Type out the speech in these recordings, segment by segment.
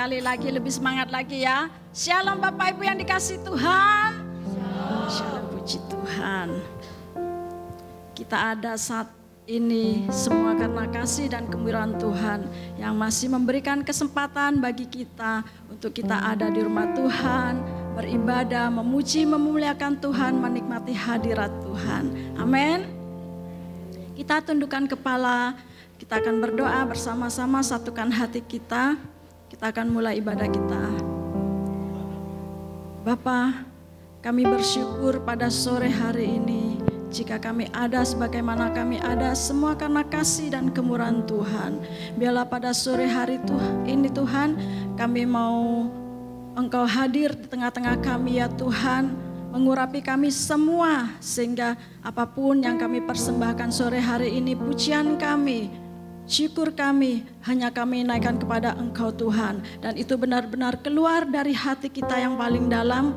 sekali lagi, lebih semangat lagi ya. Shalom Bapak Ibu yang dikasihi Tuhan. Shalom, puji Tuhan. Kita ada saat ini semua karena kasih dan kemurahan Tuhan yang masih memberikan kesempatan bagi kita untuk kita ada di rumah Tuhan, beribadah, memuji, memuliakan Tuhan, menikmati hadirat Tuhan. Amin. Kita tundukkan kepala, kita akan berdoa bersama-sama, satukan hati kita. Kita akan mulai ibadah kita. Bapa, kami bersyukur pada sore hari ini. Jika kami ada sebagaimana kami ada, semua karena kasih dan kemurahan Tuhan. Biarlah pada sore hari ini Tuhan, kami mau Engkau hadir di tengah-tengah kami ya Tuhan, mengurapi kami semua, sehingga apapun yang kami persembahkan sore hari ini, pujian kami, syukur kami, hanya kami naikkan kepada Engkau Tuhan. Dan itu benar-benar keluar dari hati kita yang paling dalam,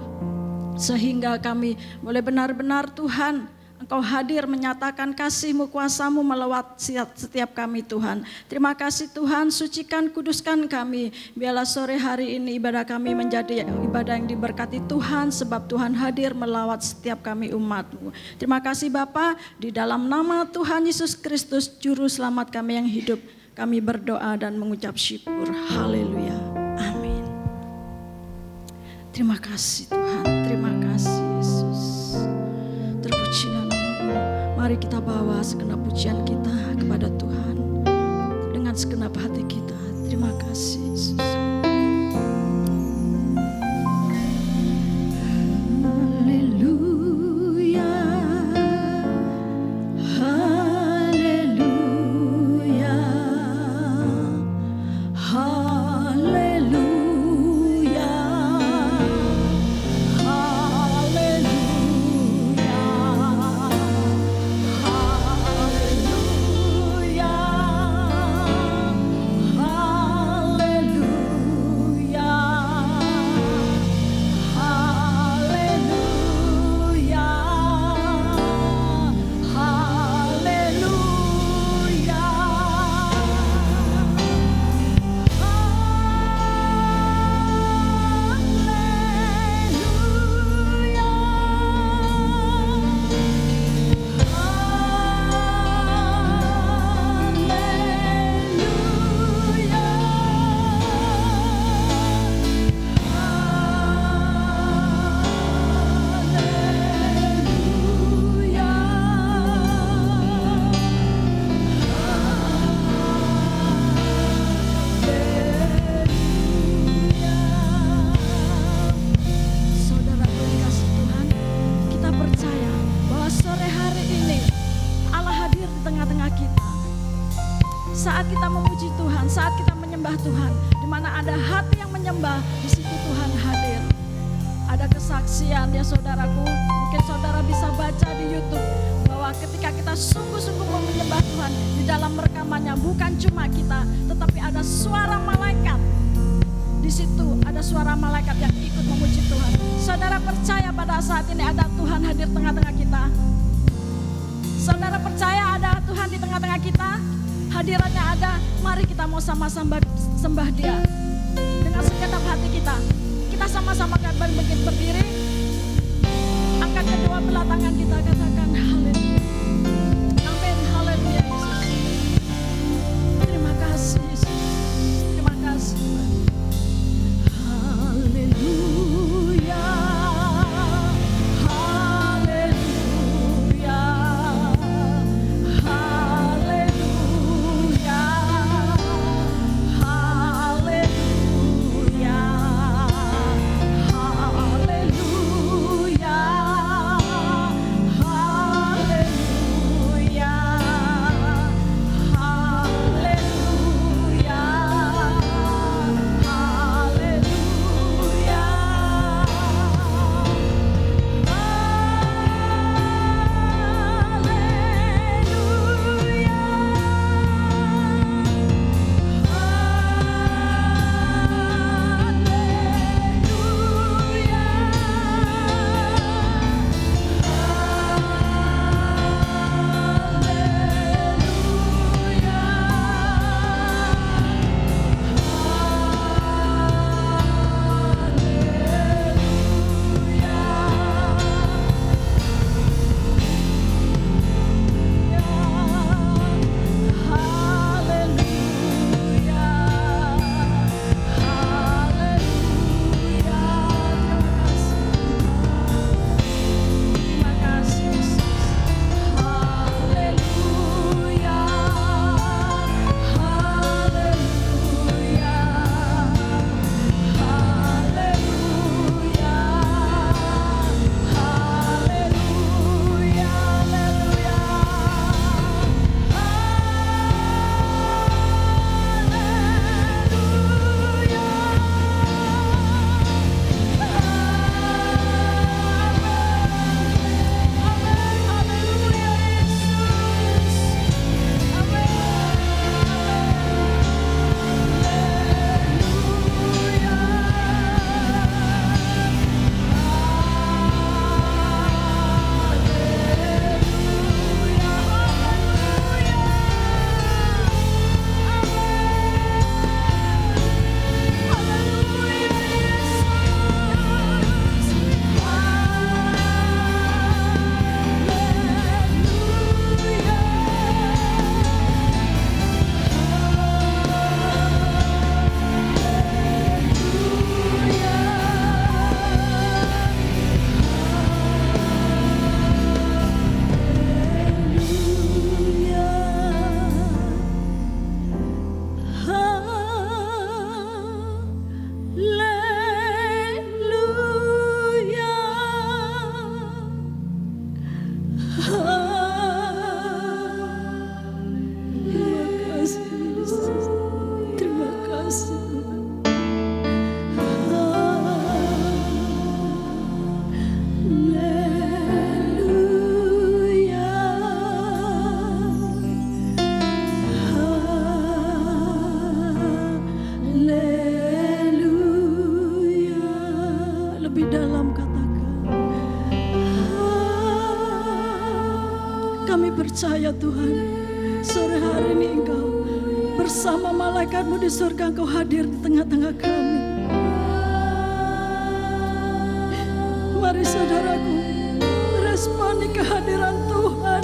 sehingga kami boleh benar-benar Tuhan, Engkau hadir menyatakan kasih-Mu, kuasa-Mu melewat setiap kami Tuhan. Terima kasih Tuhan, sucikan, kuduskan kami. Biarlah sore hari ini ibadah kami menjadi ibadah yang diberkati Tuhan, sebab Tuhan hadir melawat setiap kami umat-Mu. Terima kasih Bapa, di dalam nama Tuhan Yesus Kristus, Juru Selamat kami yang hidup, kami berdoa dan mengucap syukur. Haleluya. Amin. Terima kasih Tuhan, terima kasih Yesus. Terpujilah nama-Mu. Mari kita bawa segenap pujian kita kepada Tuhan dengan segenap hati kita. Terima kasih Yesus. Saat kita memuji Tuhan, saat kita menyembah Tuhan, di mana ada hati yang menyembah, di situ Tuhan hadir. Ada kesaksian ya saudaraku, mungkin saudara bisa baca di YouTube bahwa ketika kita sungguh-sungguh menyembah Tuhan, di dalam rekamannya bukan cuma kita, tetapi ada suara malaikat. Di situ ada suara malaikat yang ikut memuji Tuhan. Saudara percaya pada saat ini ada Tuhan hadir tengah-tengah kita? Saudara percaya ada Tuhan di tengah-tengah kita? Hadirannya ada, mari kita mau sama-sama sembah Dia dengan segenap hati kita. Kita sama-sama berdiri, angkat kedua belah tangan kita, katakan haleluya. Amin, haleluya Yesus. Terima kasih Yesus, terima kasih Tuhan. Haleluya. Haleluya. lebih dalam katakan, kami percaya Tuhan, sore hari ini Engkau bersama malaikat-Mu di surga, Engkau hadir di tengah-tengah kami. Mari saudaraku, responi kehadiran Tuhan,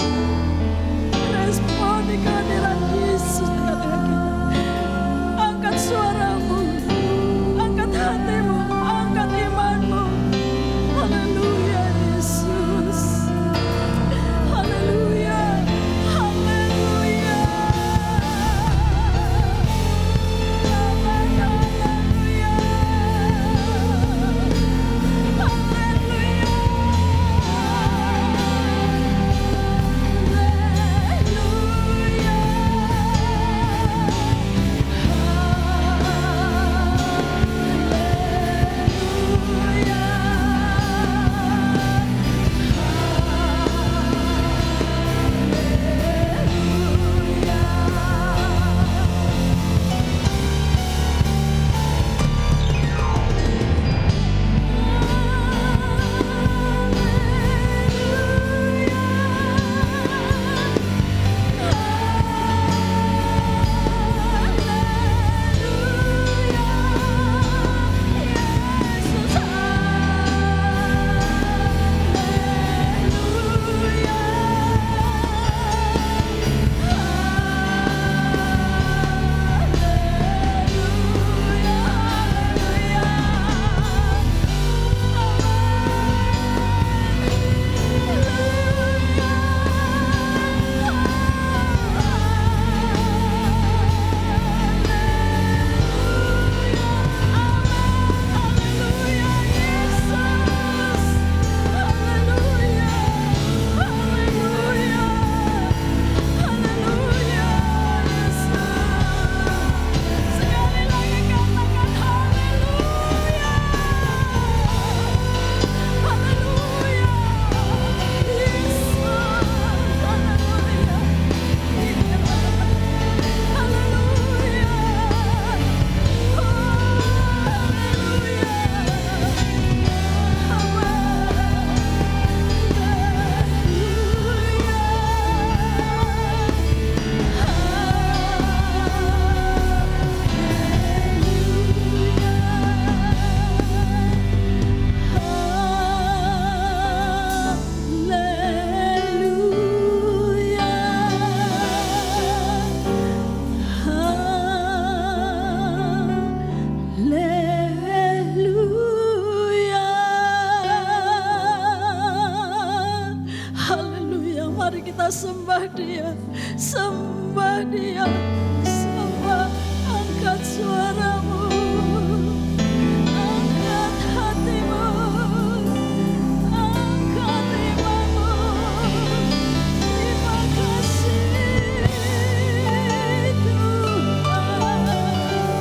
responi kehadiran Yesus di tengah kita. Angkat suaramu, angkat hatimu, angkat imanmu. Haleluya Yesus, haleluya, haleluya, sembah Dia, sembah Dia, sembah, angkat suaramu, angkat hatimu, angkat imanmu. Terima kasih Tuhan, haleluya.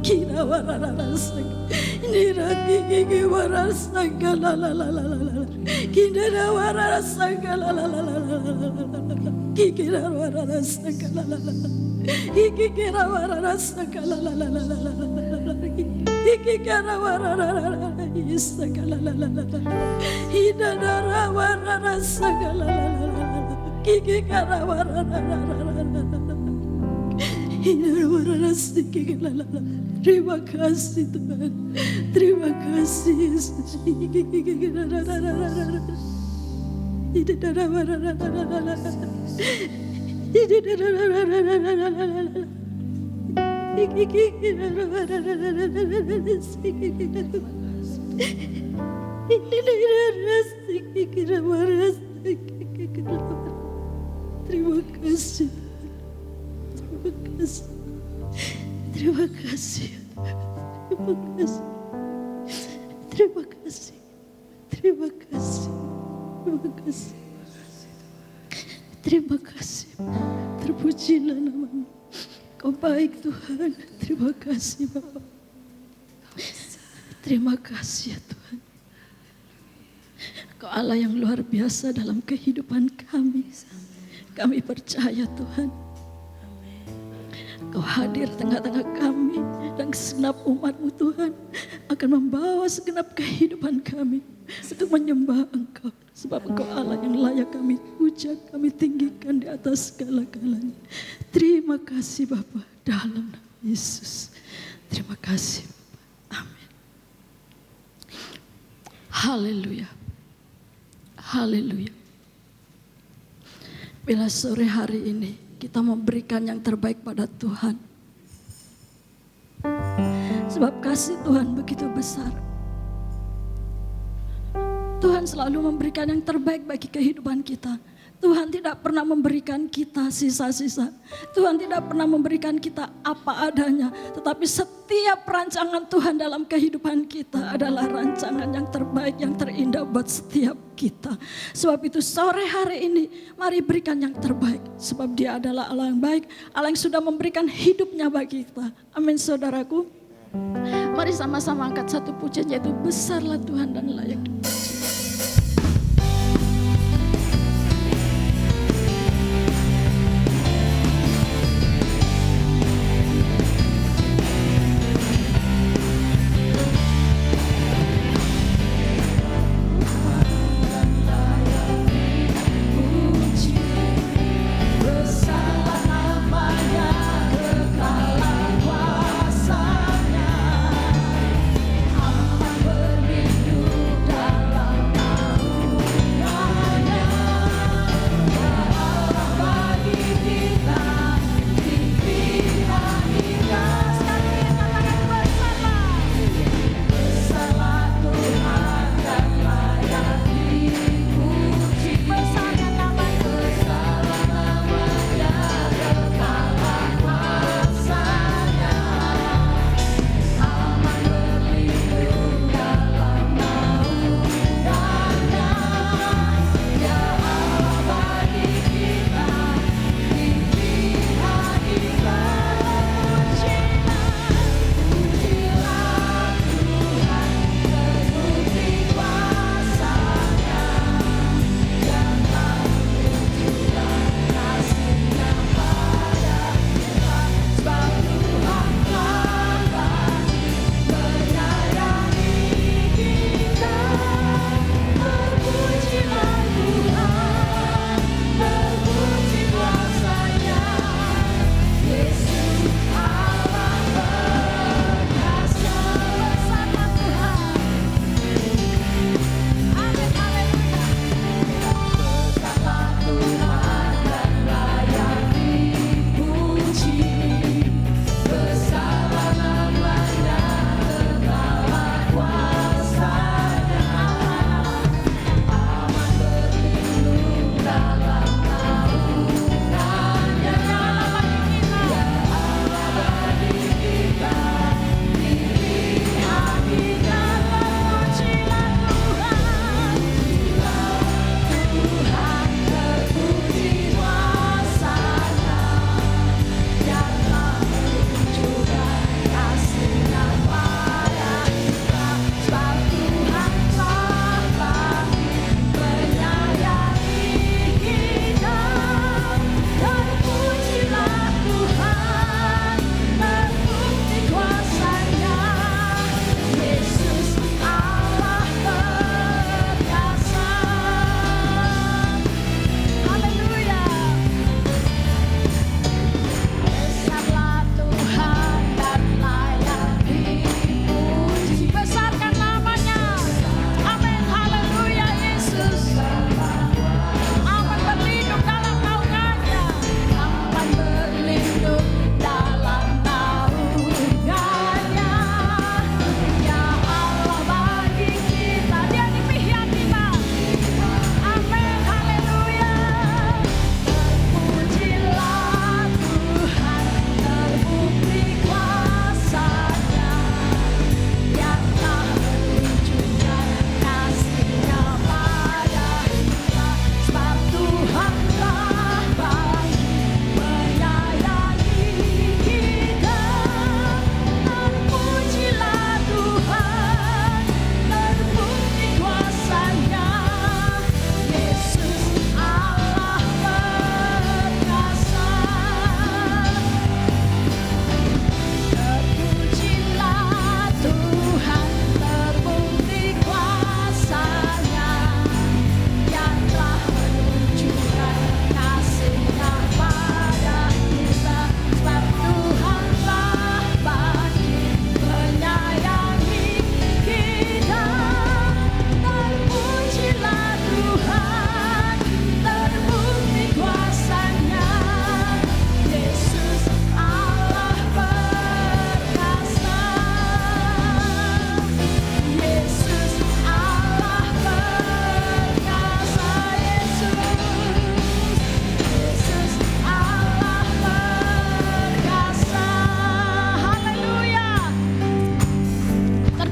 Kira warara nira kiki warara sagala la la la la la kira warara sagala la la la la kira warara sagala la la la kira warara sagala la la la la kira warara sagala la la la ida dara warara sagala la la la kira warara terima kasih Tuhan, terima kasih Yesus. Terima kasih. Terima kasih. Terima kasih. Terima kasih. Terima kasih. Terima kasih. Terima kasih. Terpujilah nama-Mu. Kau baik Tuhan. Terima kasih Bapa. Terima kasih ya Tuhan. Kau Allah yang luar biasa dalam kehidupan kami. Kami percaya Tuhan, Kau hadir tengah-tengah kami dan segenap umat-Mu Tuhan akan membawa segenap kehidupan kami untuk menyembah Engkau. Sebab Engkau Allah yang layak kami puja, kami tinggikan di atas segala-galanya. Terima kasih Bapa dalam nama Yesus. Terima kasih Bapa. Amin. Haleluya. Haleluya. Bila sore hari ini kita memberikan yang terbaik pada Tuhan. Sebab kasih Tuhan begitu besar. Tuhan selalu memberikan yang terbaik bagi kehidupan kita. Tuhan tidak pernah memberikan kita sisa-sisa. Tuhan tidak pernah memberikan kita apa adanya. Tetapi setiap rancangan Tuhan dalam kehidupan kita adalah rancangan yang terbaik, yang terindah buat setiap kita. Sebab itu sore hari ini mari berikan yang terbaik. Sebab Dia adalah Allah yang baik. Allah yang sudah memberikan hidupnya bagi kita. Amin saudaraku. Mari sama-sama angkat satu pujian, yaitu besarlah Tuhan dan layak dipuji. Dalam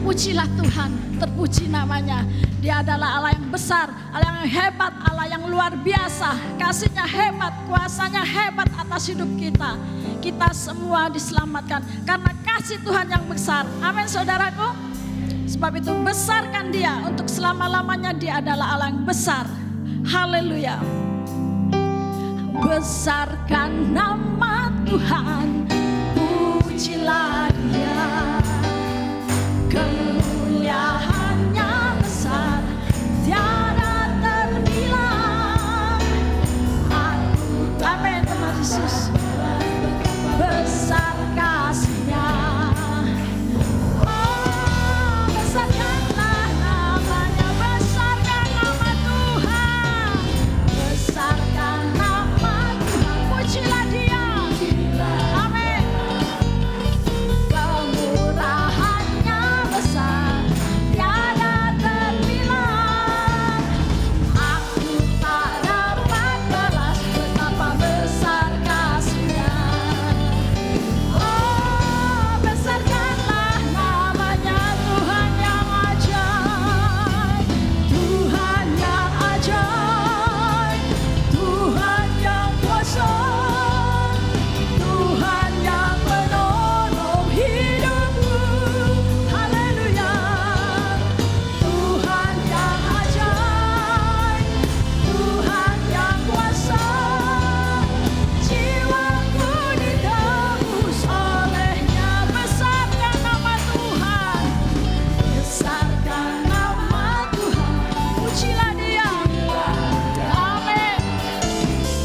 Terpujilah Tuhan, terpuji namanya. Dia adalah Allah yang besar, Allah yang hebat, Allah yang luar biasa. Kasih-Nya hebat, kuasa-Nya hebat atas hidup kita. Kita semua diselamatkan karena kasih Tuhan yang besar. Amin saudaraku. Sebab itu besarkan Dia untuk selama-lamanya. Dia adalah Allah yang besar. Haleluya. Besarkan nama Tuhan, pujilah Dia. Kemuliaannya besar, tiada terbilang. Amin Tuhan Yesus. Besar kasih-Nya. Oh, besarkanlah namanya, besarkan nama Tuhan. Besarkan nama Tuhan, pujilah Dia. Amin. Kemurahannya besar, tiada terbilang. Aku tak dapat balas betapa besar kasih-Nya. Oh, besarkanlah namanya, Tuhan yang ajaib, Tuhan yang ajaib, Tuhan yang kuasa, Tuhan yang menolong hidupku. Haleluya. Tuhan yang ajaib, Tuhan yang kuasa, jiwaku ditebus oleh-Nya. Besarkan nama Tuhan, besarkan nama Tuhan, pujilah Dia. Amin.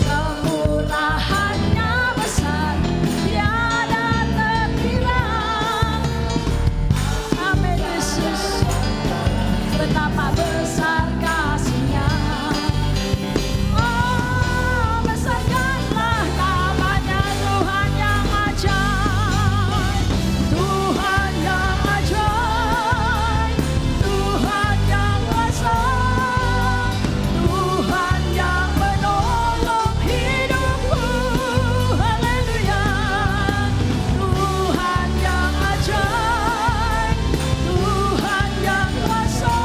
Kemurahannya besar, tiada terbilang. Amin Yesus. Betapa besar kasih-Nya. Oh, besarkanlah namanya, Tuhan yang ajaib, Tuhan yang ajaib, Tuhan yang kuasa, Tuhan yang menolong hidupku. Haleluya. Tuhan yang ajaib, Tuhan yang kuasa,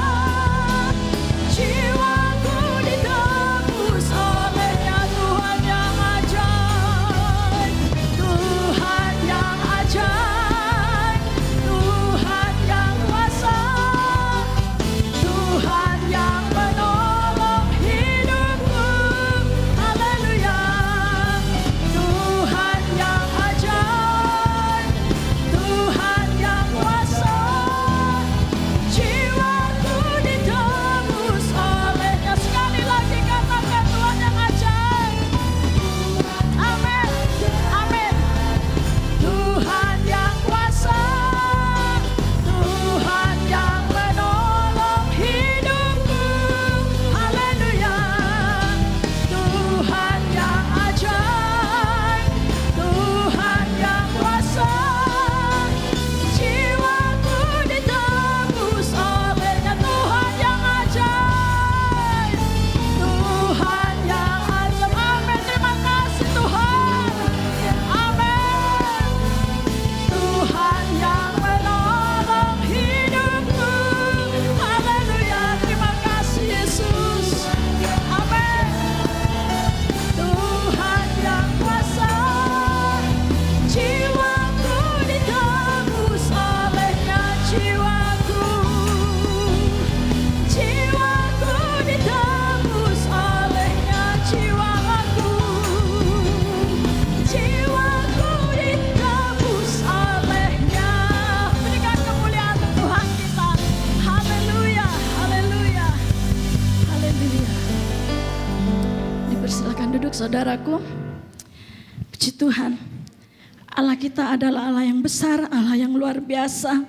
jiwaku ditebus oleh-Nya. Tuhan yang ajaib, Tuhan yang ajaib, Tuhan yang kuasa, Tuhan yang menolong hidupku. Haleluya. Tuhan yang ajaib, Tuhan yang kuasa, jiwaku ditebus oleh-Nya. Sekali lagi katakan, Tuhan yang ajaib. Amin. Amin. Tuhan yang kuasa, Tuhan yang menolong hidupku. Haleluya. Tuhan yang ajaib, Tuhan yang kuasa, jiwaku ditebus oleh-Nya. Tuhan yang ajaib, Tuhan yang ajaib. Amin. Terima kasih Tuhan. Amin. Tuhan yang menolong hidupku. Haleluya. Terima kasih Yesus. Amin. Tuhan yang kuasa, jiwaku ditebus oleh-Nya. Jiwaku, jiwaku ditebus oleh-Nya. Jiwaku, jiwaku ditebus oleh-Nya. Berikan kemuliaan untuk Tuhan kita. Haleluya, haleluya, haleluya. Dipersilakan duduk saudaraku. Puji Tuhan. Allah kita adalah Allah yang besar, Allah yang luar biasa.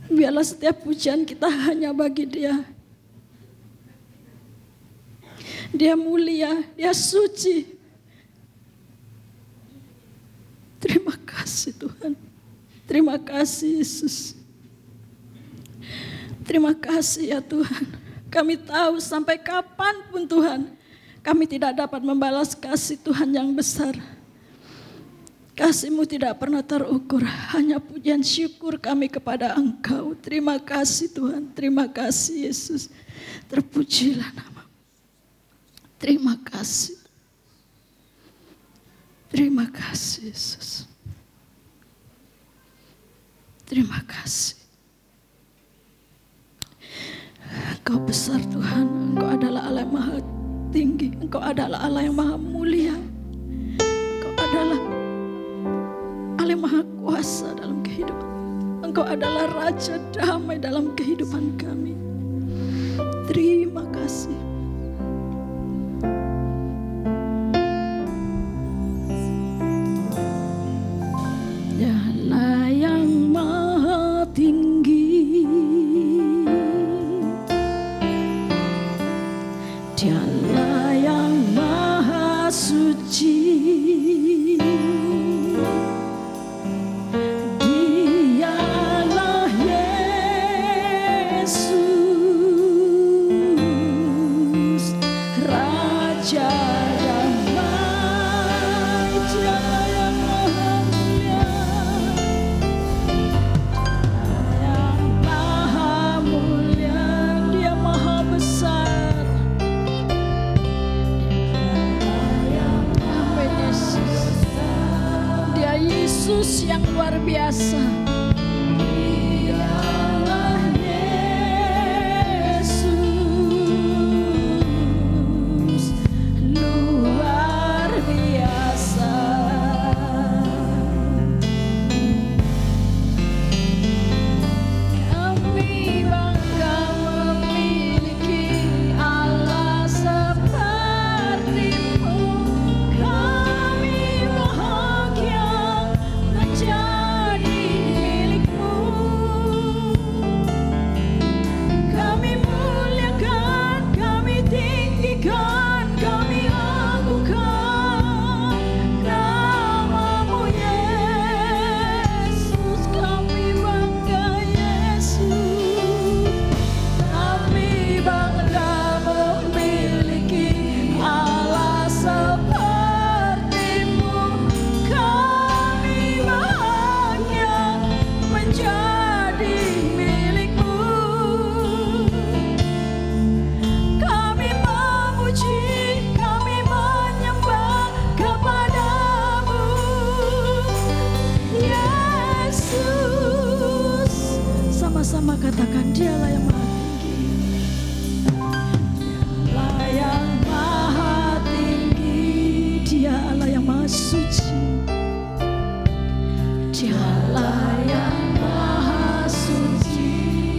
Biarlah setiap pujian kita hanya bagi Dia. Dia mulia, Dia suci. Terima kasih Tuhan. Terima kasih Yesus. Terima kasih ya Tuhan. Kami tahu sampai kapanpun Tuhan, kami tidak dapat membalas kasih Tuhan yang besar. Kasih-Mu tidak pernah terukur, hanya pujian syukur kami kepada Engkau. Terima kasih Tuhan, terima kasih Yesus. Terpujilah nama. Terima kasih. Terima kasih Yesus. Terima kasih. Engkau besar Tuhan, Engkau adalah Allah yang maha tinggi, Engkau adalah Allah yang maha mulia. Engkau adalah Allah yang maha kuasa dalam kehidupan. Engkau adalah Raja damai dalam kehidupan kami. Terima kasih. Dialah yang maha tinggi, Dialah yang maha suci. Yesus yang luar biasa. Dialah Yesus luar biasa. Kami bangga memiliki Allah seperti-Mu. Kami bahagia menjadi milik-Mu. Kami muliakan, kami tinggikan, kami agungkan nama-Mu Yesus. Kami bangga Yesus. Kami bangga memiliki Allah seperti-Mu. Kami bahagia menjadi milik-Mu. Kami memuji, kami menyembah kepada-Mu Yesus. Sama-sama katakan, Dialah yang maha tinggi. Dialah yang maha tinggi, Dialah yang maha suci. Dialah yang maha suci,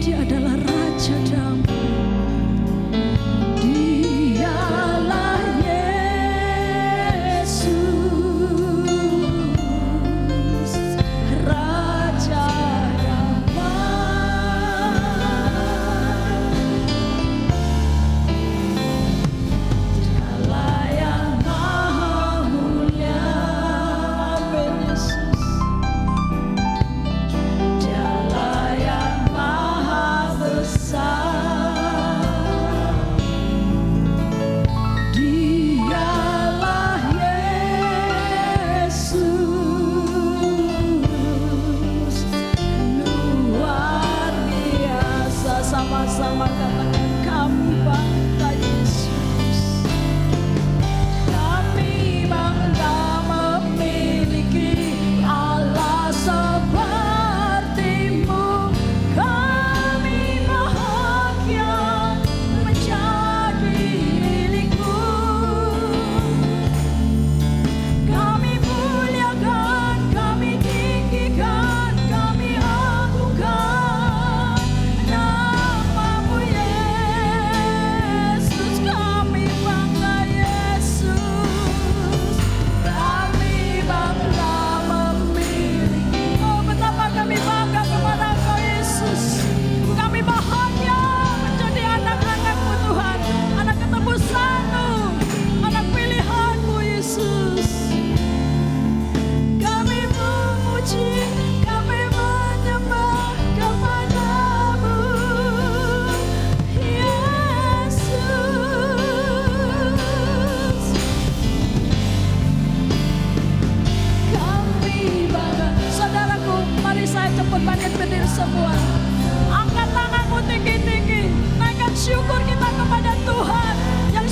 Dia adalah Raja damai. Dialah Yesus, Raja damai.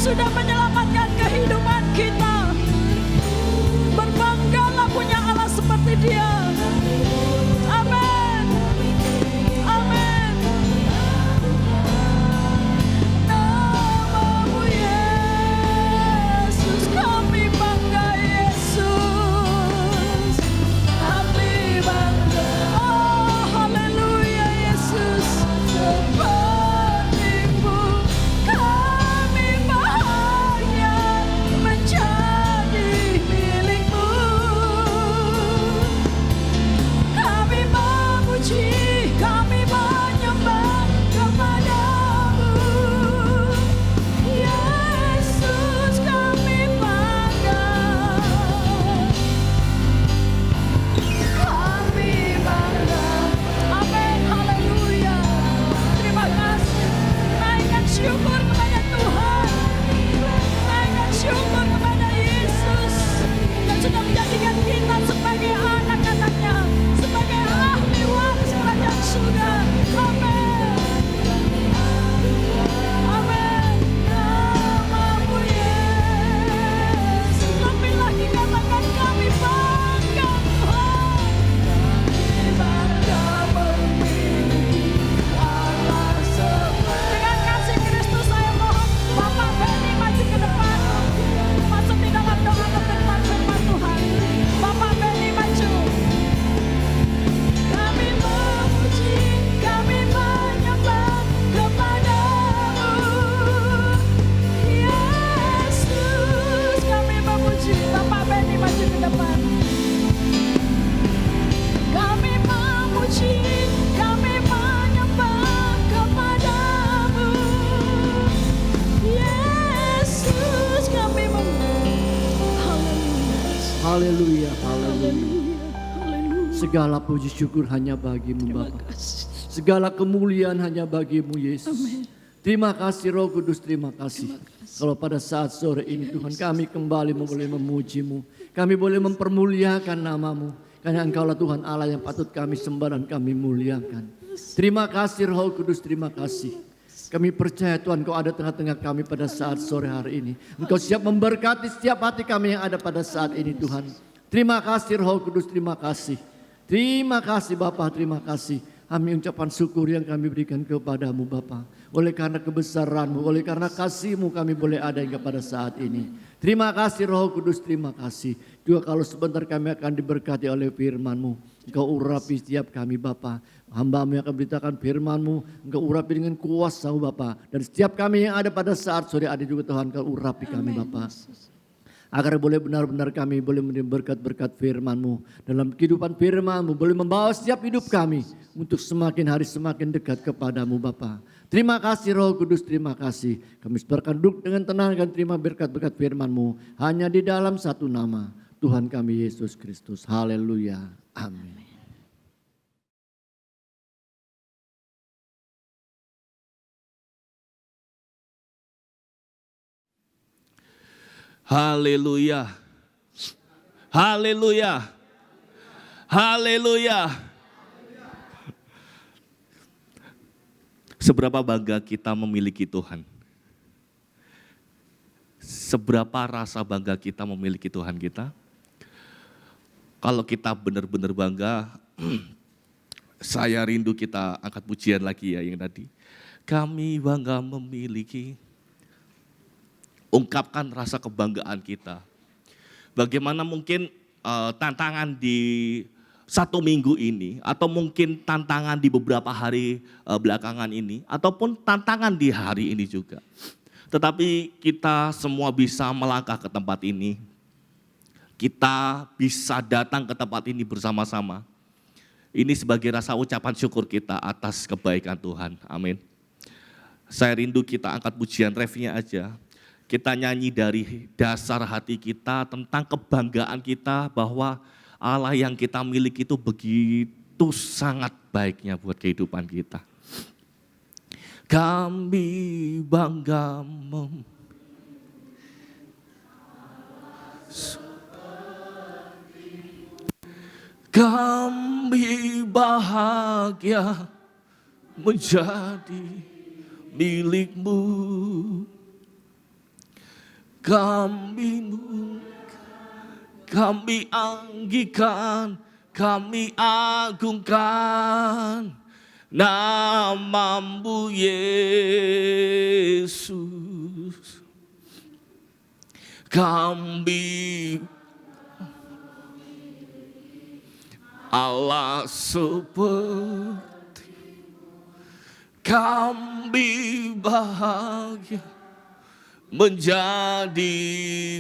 sudah menyelamatkan kehidupan kita. Berbanggalah punya Allah seperti Dia. Amin. Amin. Namamu Yesus, kami bangga Yesus. Kami bangga. Oh, haleluya Yesus. Seperti-Mu kami bahagia menjadi milik-Mu. Kami memuji, kami menyembah kepada-Mu. Yesus, kami bangga. Kami bangga. Amin, haleluya. Terima kasih. Naikkan syukur kepada Tuhan. Naikkan syukur kepada Yesus yang sudah menjadikan kita sebagai anak-anaknya, sebagai ahli waris kerajaan surga. Amin. Amin. Namamu Yesus. Lebih lagi katakan kami bangga Tuhan. Kami bangga memiliki Allah seperti. Dengan kasih Kristus saya mohon Bapak Benny maju ke depan. Masuk di dalam doa firman Tuhan. Bapak Benny maju. Kami memuji, kami menyembah kepada-Mu. Yesus, kami memuji. Bapak Benny maju ke depan. Kami memuji, kami menyembah kepada-Mu. Yesus, kami memuji. Haleluya, haleluya. Haleluya. Segala puji syukur hanya bagi-Mu Terima Bapa. kasih. Segala kemuliaan hanya bagi-Mu Yesus. Terima kasih Roh Kudus, terima kasih. Kalau pada saat sore ini Tuhan kami kembali boleh memuji-Mu. Kami boleh mempermuliakan nama-Mu. Karena Engkaulah Tuhan Allah yang patut kami sembah dan kami muliakan. Terima kasih Roh Kudus, terima kasih. Kami percaya Tuhan Kau ada tengah-tengah kami pada saat sore hari ini. Engkau siap memberkati setiap hati kami yang ada pada saat ini Tuhan. Terima kasih Roh Kudus, terima kasih. Terima kasih Bapa, terima kasih. Kami ucapan syukur yang kami berikan kepada-Mu Bapa. Oleh karena kebesaran-Mu, oleh karena kasih-Mu kami boleh ada hingga pada saat ini. Terima kasih Roh Kudus, terima kasih. Juga kalau sebentar kami akan diberkati oleh firman-Mu. Engkau urapi setiap kami Bapa. Hamba-Mu yang akan beritakan firman-Mu. Engkau urapi dengan kuasa-Mu Bapa. Dan setiap kami yang ada pada saat sore ada juga Tuhan Engkau urapi kami Bapa. Agar boleh benar-benar kami boleh menerima berkat-berkat firman-Mu. Dalam kehidupan firman-Mu boleh membawa setiap hidup kami untuk semakin hari semakin dekat kepada-Mu Bapa. Terima kasih Roh Kudus, terima kasih. Kami sebarkan duduk dengan tenang dan terima berkat-berkat firman-Mu. Hanya di dalam satu nama, Tuhan kami Yesus Kristus. Haleluya. Amin. Haleluya. Haleluya. Haleluya. Seberapa bangga kita memiliki Tuhan? Seberapa rasa bangga kita memiliki Tuhan kita? Kalau kita benar-benar bangga, saya rindu kita angkat pujian lagi ya yang tadi. Kami bangga memiliki. Ungkapkan rasa kebanggaan kita. Bagaimana mungkin tantangan di satu minggu ini, atau mungkin tantangan di beberapa hari belakangan ini, ataupun tantangan di hari ini juga. Tetapi kita semua bisa melangkah ke tempat ini. Kita bisa datang ke tempat ini bersama-sama. Ini sebagai rasa ucapan syukur kita atas kebaikan Tuhan. Amin. Saya rindu kita angkat pujian refnya aja. Kita nyanyi dari dasar hati kita tentang kebanggaan kita bahwa Allah yang kita miliki itu begitu sangat baiknya buat kehidupan kita. Kami bangga kami bahagia menjadi milik-Mu. Kami anggikan, kami agungkan nama-Mu Yesus. Kami Allah seperti, kami bahagia menjadi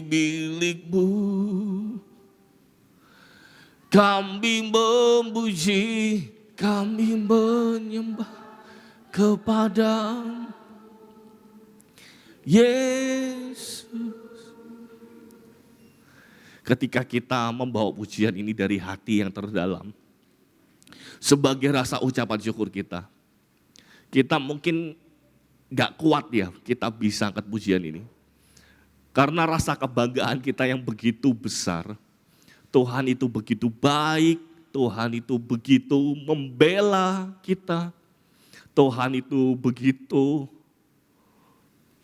milik-Mu. Kami memuji, kami menyembah kepada Yesus. Ketika kita membawa pujian ini dari hati yang terdalam, sebagai rasa ucapan syukur kita mungkin gak kuat ya kita bisa angkat pujian ini. Karena rasa kebanggaan kita yang begitu besar, Tuhan itu begitu baik, Tuhan itu begitu membela kita, Tuhan itu begitu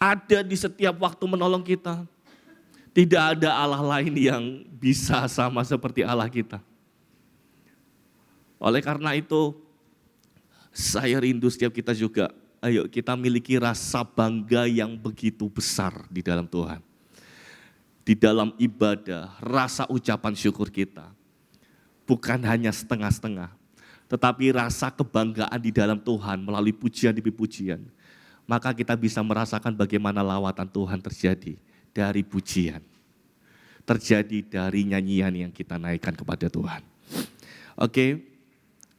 ada di setiap waktu menolong kita. Tidak ada Allah lain yang bisa sama seperti Allah kita. Oleh karena itu, saya rindu setiap kita juga, ayo kita miliki rasa bangga yang begitu besar di dalam Tuhan. Di dalam ibadah, rasa ucapan syukur kita bukan hanya setengah-setengah, tetapi rasa kebanggaan di dalam Tuhan melalui pujian demi pujian. Maka kita bisa merasakan bagaimana lawatan Tuhan terjadi dari pujian, terjadi dari nyanyian yang kita naikkan kepada Tuhan. Oke,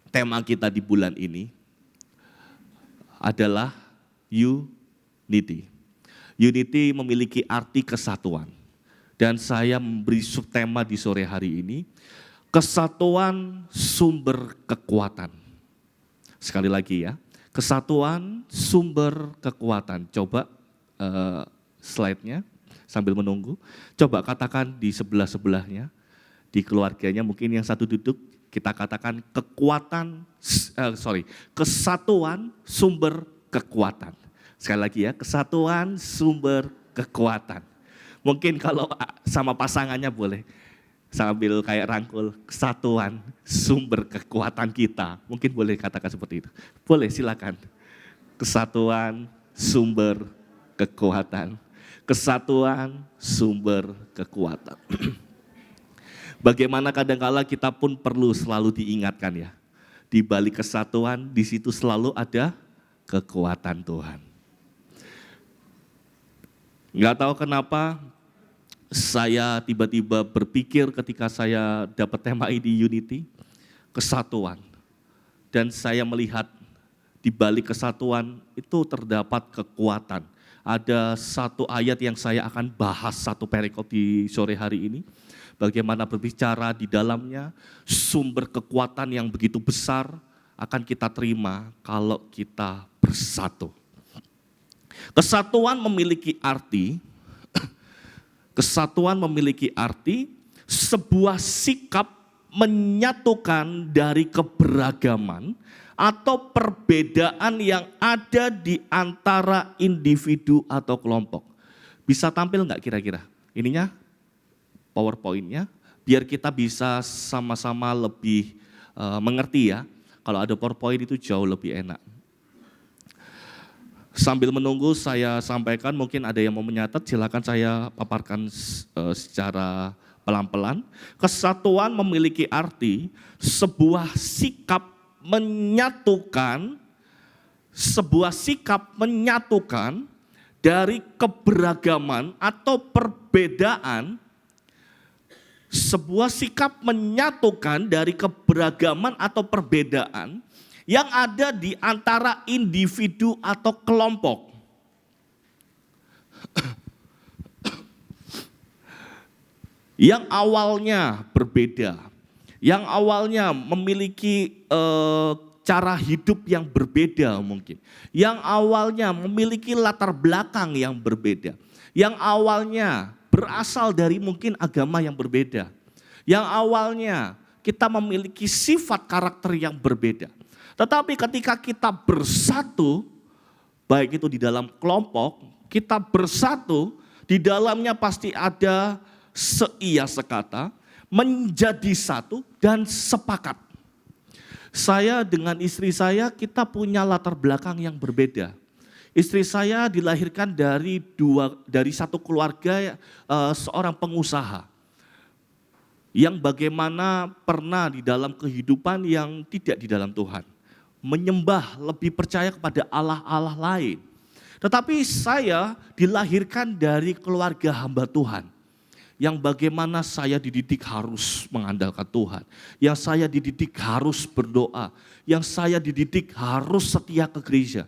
tema kita di bulan ini adalah unity. Unity memiliki arti kesatuan. Dan saya memberi subtema di sore hari ini, kesatuan sumber kekuatan. Sekali lagi ya, kesatuan sumber kekuatan. Coba slide-nya sambil menunggu. Coba katakan di sebelah-sebelahnya, di keluarganya mungkin yang satu duduk, kita katakan kesatuan sumber kekuatan. Sekali lagi ya, kesatuan sumber kekuatan. Mungkin kalau sama pasangannya boleh sambil kayak rangkul, kesatuan sumber kekuatan kita. Mungkin boleh katakan seperti itu. Boleh, silakan. Kesatuan sumber kekuatan. Kesatuan sumber kekuatan. Bagaimana kadangkala kita pun perlu selalu diingatkan ya. Di balik kesatuan, di situ selalu ada kekuatan Tuhan. Nggak tahu kenapa saya tiba-tiba berpikir ketika saya dapat tema ini Unity, kesatuan. Dan saya melihat di balik kesatuan itu terdapat kekuatan. Ada satu ayat yang saya akan bahas, satu perikop di sore hari ini. Bagaimana berbicara di dalamnya, sumber kekuatan yang begitu besar akan kita terima kalau kita bersatu. Kesatuan memiliki arti, sebuah sikap menyatukan dari keberagaman atau perbedaan yang ada di antara individu atau kelompok. Bisa tampil nggak kira-kira? Ininya, PowerPoint-nya, biar kita bisa sama-sama lebih mengerti ya. Kalau ada PowerPoint itu jauh lebih enak. Sambil menunggu saya sampaikan, mungkin ada yang mau menyatat, silakan saya paparkan secara pelan-pelan. Kesatuan memiliki arti sebuah sikap menyatukan dari keberagaman atau perbedaan. Sebuah sikap menyatukan dari keberagaman atau perbedaan yang ada di antara individu atau kelompok. Yang awalnya berbeda, yang awalnya memiliki cara hidup yang berbeda mungkin, yang awalnya memiliki latar belakang yang berbeda, yang awalnya berasal dari mungkin agama yang berbeda, yang awalnya kita memiliki sifat karakter yang berbeda. Tetapi ketika kita bersatu, baik itu di dalam kelompok, kita bersatu Di dalamnya pasti ada seia sekata, menjadi satu dan sepakat. Saya dengan istri saya, kita punya latar belakang yang berbeda. Istri saya dilahirkan dari satu keluarga seorang pengusaha yang bagaimana pernah di dalam kehidupan yang tidak di dalam Tuhan, menyembah, lebih percaya kepada Allah-Allah lain. Tetapi saya dilahirkan dari keluarga hamba Tuhan, yang bagaimana saya dididik harus mengandalkan Tuhan, yang saya dididik harus berdoa, yang saya dididik harus setia ke gereja.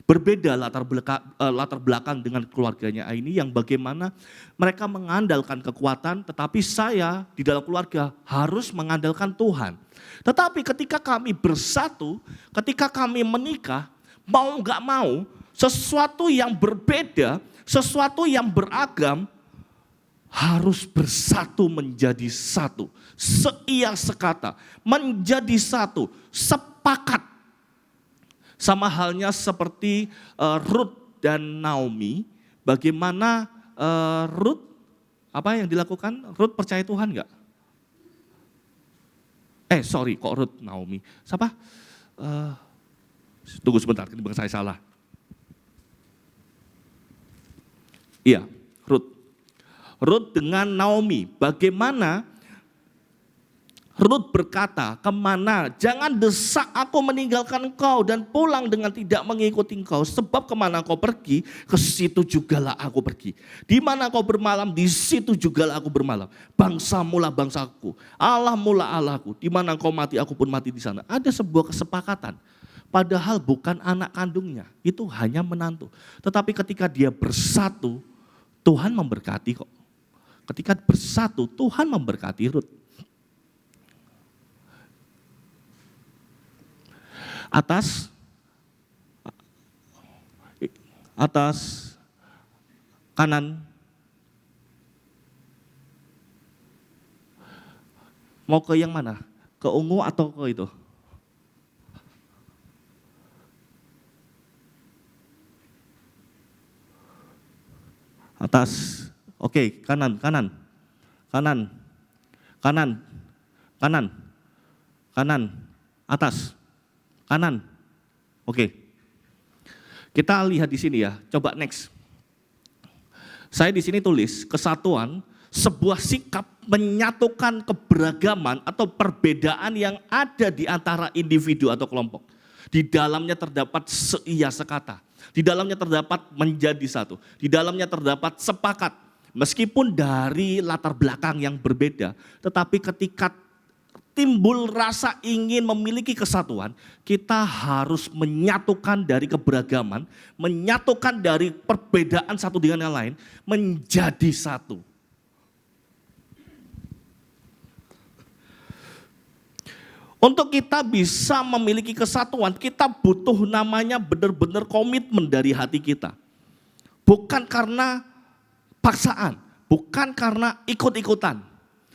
Berbeda latar belakang dengan keluarganya ini yang bagaimana mereka mengandalkan kekuatan, tetapi saya di dalam keluarga harus mengandalkan Tuhan. Tetapi ketika kami bersatu, ketika kami menikah, mau gak mau, sesuatu yang berbeda, sesuatu yang beragam, harus bersatu menjadi satu. Seia sekata, menjadi satu, sepakat. Sama halnya seperti Ruth dan Naomi, bagaimana Ruth, apa yang dilakukan? Ruth percaya Tuhan enggak? Kok Ruth, Naomi. Siapa? Tunggu sebentar, ini saya salah. Iya, Ruth. Ruth dengan Naomi, bagaimana Ruth berkata, kemana, jangan desak aku meninggalkan engkau dan pulang dengan tidak mengikuti engkau. Sebab kemana kau pergi, ke situ jugalah aku pergi. Di mana kau bermalam, di situ jugalah aku bermalam. Bangsamu lah bangsaku, Allahmu lah Allahku. Di mana kau mati, aku pun mati di sana. Ada sebuah kesepakatan. Padahal bukan anak kandungnya, itu hanya menantu. Tetapi ketika dia bersatu, Tuhan memberkati kok. Ketika bersatu, Tuhan memberkati Ruth. Atas, kanan. Mau ke yang mana? Ke ungu atau ke itu? Atas. Oke, kanan. Atas. Kanan. Oke. Kita lihat di sini ya. Coba next. Saya di sini tulis kesatuan, sebuah sikap menyatukan keberagaman atau perbedaan yang ada di antara individu atau kelompok. Di dalamnya terdapat seia sekata. Di dalamnya terdapat menjadi satu. Di dalamnya terdapat sepakat. Meskipun dari latar belakang yang berbeda, tetapi ketika timbul rasa ingin memiliki kesatuan, kita harus menyatukan dari keberagaman, menyatukan dari perbedaan satu dengan yang lain, menjadi satu. Untuk kita bisa memiliki kesatuan, kita butuh namanya benar-benar komitmen dari hati kita. Bukan karena paksaan, bukan karena ikut-ikutan.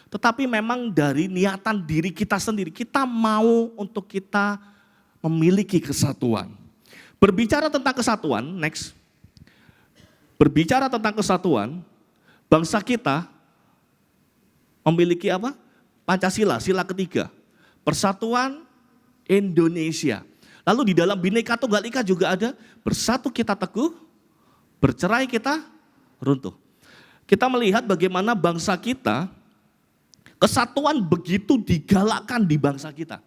Tetapi memang dari niatan diri kita sendiri, kita mau untuk kita memiliki kesatuan. Berbicara tentang kesatuan, next. Berbicara tentang kesatuan, bangsa kita memiliki apa? Pancasila, sila ketiga. Persatuan Indonesia. Lalu di dalam Bhinneka Tunggal Ika juga ada, bersatu kita teguh, bercerai kita runtuh. Kita melihat bagaimana bangsa kita, kesatuan begitu digalakkan di bangsa kita.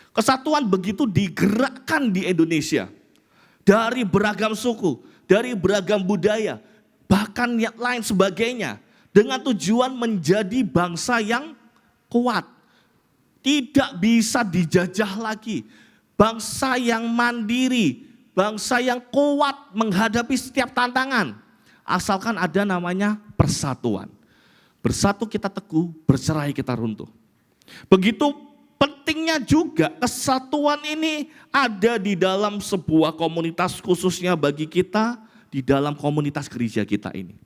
Kesatuan begitu digerakkan di Indonesia. Dari beragam suku, dari beragam budaya, bahkan yang lain sebagainya. Dengan tujuan menjadi bangsa yang kuat. Tidak bisa dijajah lagi. Bangsa yang mandiri, bangsa yang kuat menghadapi setiap tantangan. Asalkan ada namanya persatuan. Bersatu kita teguh, bercerai kita runtuh. Begitu pentingnya juga kesatuan ini ada di dalam sebuah komunitas, khususnya bagi kita di dalam komunitas gereja kita ini.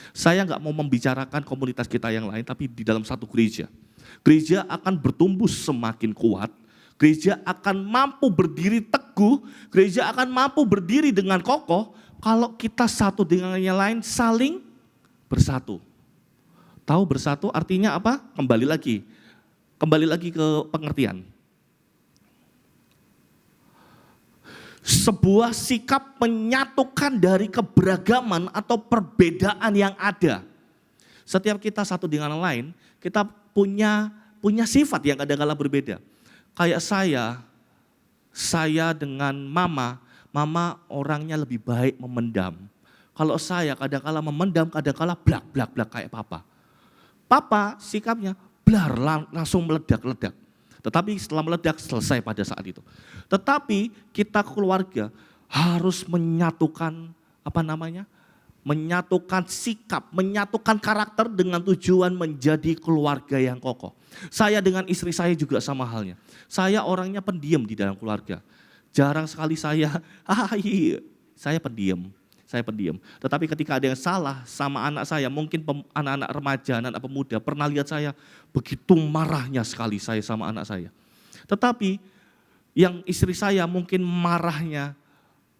Saya nggak mau membicarakan komunitas kita yang lain, tapi di dalam satu gereja. Gereja akan bertumbuh semakin kuat, gereja akan mampu berdiri teguh, gereja akan mampu berdiri dengan kokoh kalau kita satu dengan yang lain saling bersatu. Tahu bersatu artinya apa? Kembali lagi ke pengertian. Sebuah sikap menyatukan dari keberagaman atau perbedaan yang ada. Setiap kita satu dengan yang lain, kita punya sifat yang kadang-kala berbeda. Kayak saya dengan mama orangnya lebih baik memendam. Kalau saya kadang-kala memendam, kadang-kala blak kayak papa. Papa sikapnya blar langsung meledak-ledak. Tetapi setelah meledak selesai pada saat itu. Tetapi kita keluarga harus menyatukan menyatukan sikap, menyatukan karakter dengan tujuan menjadi keluarga yang kokoh. Saya dengan istri saya juga sama halnya. Saya orangnya pendiam di dalam keluarga. Jarang sekali saya pendiam. Tetapi ketika ada yang salah sama anak saya, mungkin anak-anak remaja, anak pemuda, pernah lihat saya begitu marahnya sekali saya sama anak saya. Tetapi yang istri saya mungkin marahnya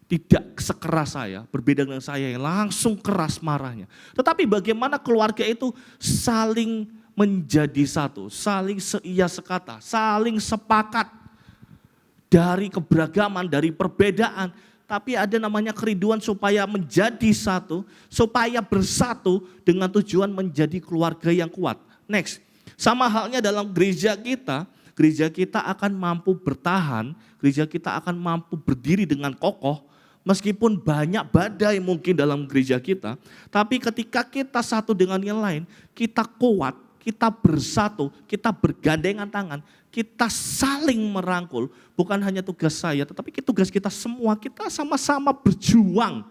tidak sekeras saya, berbeda dengan saya yang langsung keras marahnya. Tetapi bagaimana keluarga itu saling menjadi satu, saling seia sekata, saling sepakat dari keberagaman, dari perbedaan. Tapi ada namanya kerinduan supaya menjadi satu, supaya bersatu dengan tujuan menjadi keluarga yang kuat. Next, sama halnya dalam gereja kita akan mampu bertahan, gereja kita akan mampu berdiri dengan kokoh, meskipun banyak badai mungkin dalam gereja kita, tapi ketika kita satu dengan yang lain, kita kuat, kita bersatu, kita bergandengan tangan, kita saling merangkul. Bukan hanya tugas saya, tetapi tugas kita semua, kita sama-sama berjuang.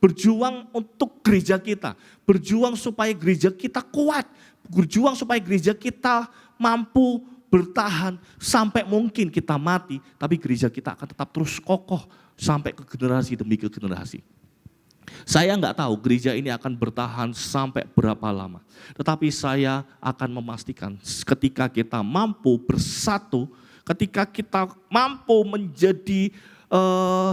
Berjuang untuk gereja kita, berjuang supaya gereja kita kuat, berjuang supaya gereja kita mampu bertahan sampai mungkin kita mati, tapi gereja kita akan tetap terus kokoh sampai ke generasi demi ke generasi. Saya nggak tahu gereja ini akan bertahan sampai berapa lama. Tetapi saya akan memastikan ketika kita mampu bersatu, ketika kita mampu menjadi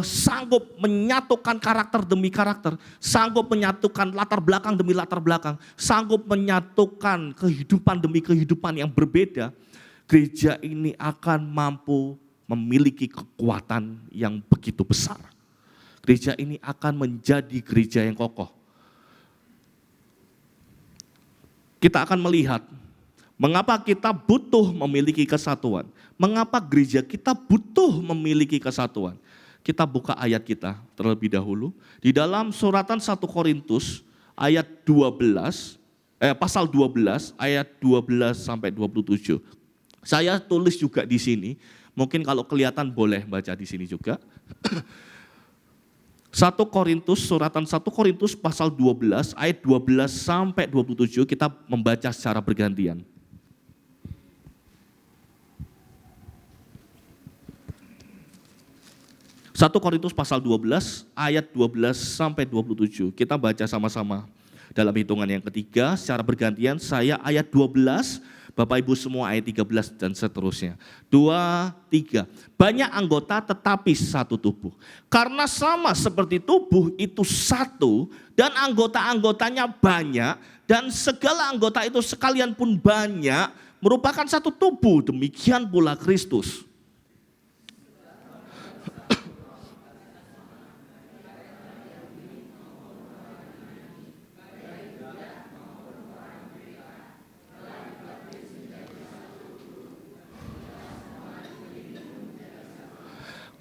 sanggup menyatukan karakter demi karakter, sanggup menyatukan latar belakang demi latar belakang, sanggup menyatukan kehidupan demi kehidupan yang berbeda, gereja ini akan mampu memiliki kekuatan yang begitu besar. Gereja ini akan menjadi gereja yang kokoh. Kita akan melihat mengapa kita butuh memiliki kesatuan. Mengapa gereja kita butuh memiliki kesatuan. Kita buka ayat kita terlebih dahulu. Di dalam suratan 1 Korintus ayat 12, pasal 12 ayat 12 sampai 27. Saya tulis juga di sini. Mungkin kalau kelihatan boleh baca di sini juga. 1 Korintus, suratan 1 Korintus pasal 12 ayat 12 sampai 27 kita membaca secara bergantian. Satu Korintus pasal 12 ayat 12 sampai 27 kita baca sama-sama dalam hitungan yang ketiga secara bergantian. Saya ayat 12, Bapak Ibu semua ayat 13 dan seterusnya. 2, 3. Banyak anggota tetapi satu tubuh. Karena sama seperti tubuh itu satu dan anggota-anggotanya banyak dan segala anggota itu sekalian pun banyak merupakan satu tubuh. Demikian pula Kristus.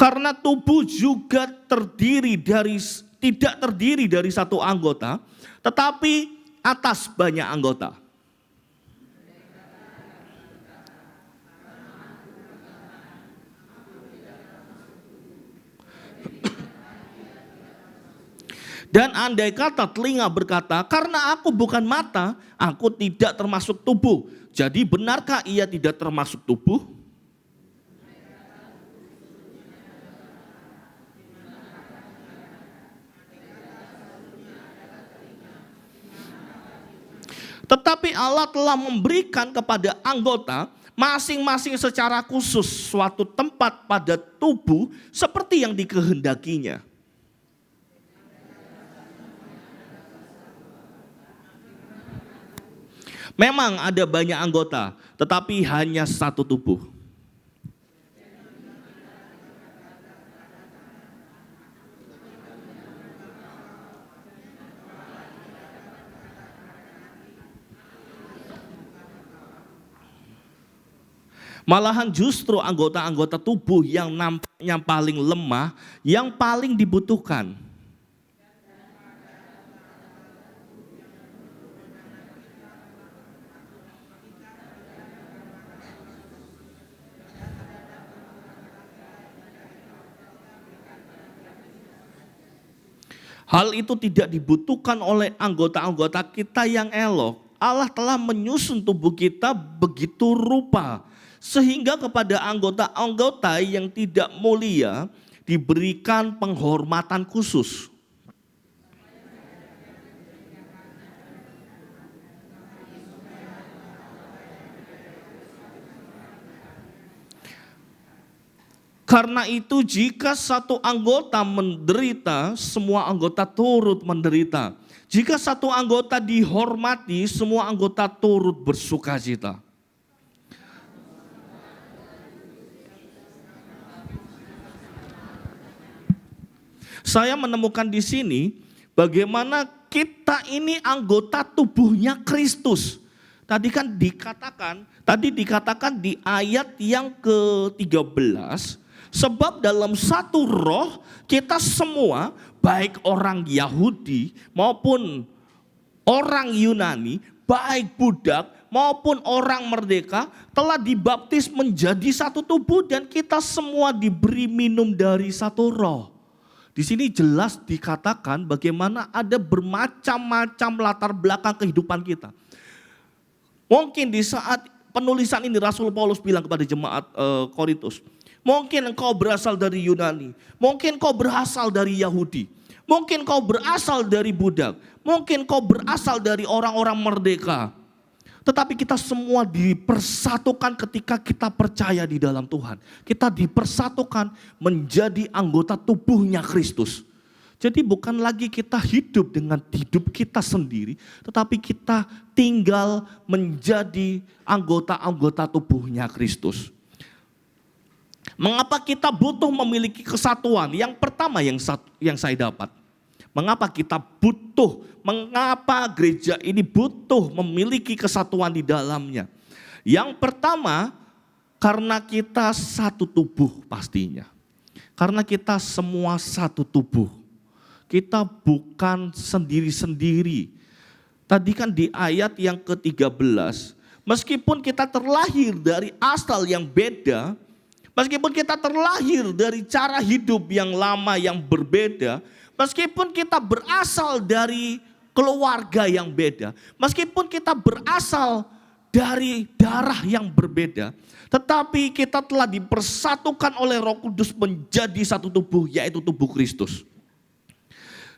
Karena tubuh juga tidak terdiri dari satu anggota, tetapi atas banyak anggota. Dan andai kata telinga berkata, karena aku bukan mata, aku tidak termasuk tubuh. Jadi benarkah ia tidak termasuk tubuh? Tetapi Allah telah memberikan kepada anggota masing-masing secara khusus suatu tempat pada tubuh seperti yang dikehendakinya. Memang ada banyak anggota, tetapi hanya satu tubuh. Malahan justru anggota-anggota tubuh yang nampaknya paling lemah, yang paling dibutuhkan. Hal itu tidak dibutuhkan oleh anggota-anggota kita yang elok. Allah telah menyusun tubuh kita begitu rupa, sehingga kepada anggota-anggota yang tidak mulia diberikan penghormatan khusus. Karena itu jika satu anggota menderita, semua anggota turut menderita. Jika satu anggota dihormati, semua anggota turut bersukacita. Saya menemukan di sini bagaimana kita ini anggota tubuhnya Kristus. Tadi dikatakan di ayat yang ke-13, sebab dalam satu roh kita semua, baik orang Yahudi maupun orang Yunani, baik budak maupun orang merdeka, telah dibaptis menjadi satu tubuh dan kita semua diberi minum dari satu roh. Di sini jelas dikatakan bagaimana ada bermacam-macam latar belakang kehidupan kita. Mungkin di saat penulisan ini Rasul Paulus bilang kepada jemaat Korintus, mungkin engkau berasal dari Yunani, mungkin kau berasal dari Yahudi, mungkin kau berasal dari budak, mungkin kau berasal dari orang-orang merdeka. Tetapi kita semua dipersatukan ketika kita percaya di dalam Tuhan. Kita dipersatukan menjadi anggota tubuhnya Kristus. Jadi bukan lagi kita hidup dengan hidup kita sendiri, tetapi kita tinggal menjadi anggota-anggota tubuhnya Kristus. Mengapa kita butuh memiliki kesatuan? Yang pertama yang saya dapat. Mengapa gereja ini butuh memiliki kesatuan di dalamnya? Yang pertama, karena kita satu tubuh pastinya. Karena kita semua satu tubuh. Kita bukan sendiri-sendiri. Tadi kan di ayat yang ke-13, meskipun kita terlahir dari asal yang beda, meskipun kita terlahir dari cara hidup yang lama yang berbeda, meskipun kita berasal dari keluarga yang beda, meskipun kita berasal dari darah yang berbeda, tetapi kita telah dipersatukan oleh Roh Kudus menjadi satu tubuh, yaitu tubuh Kristus.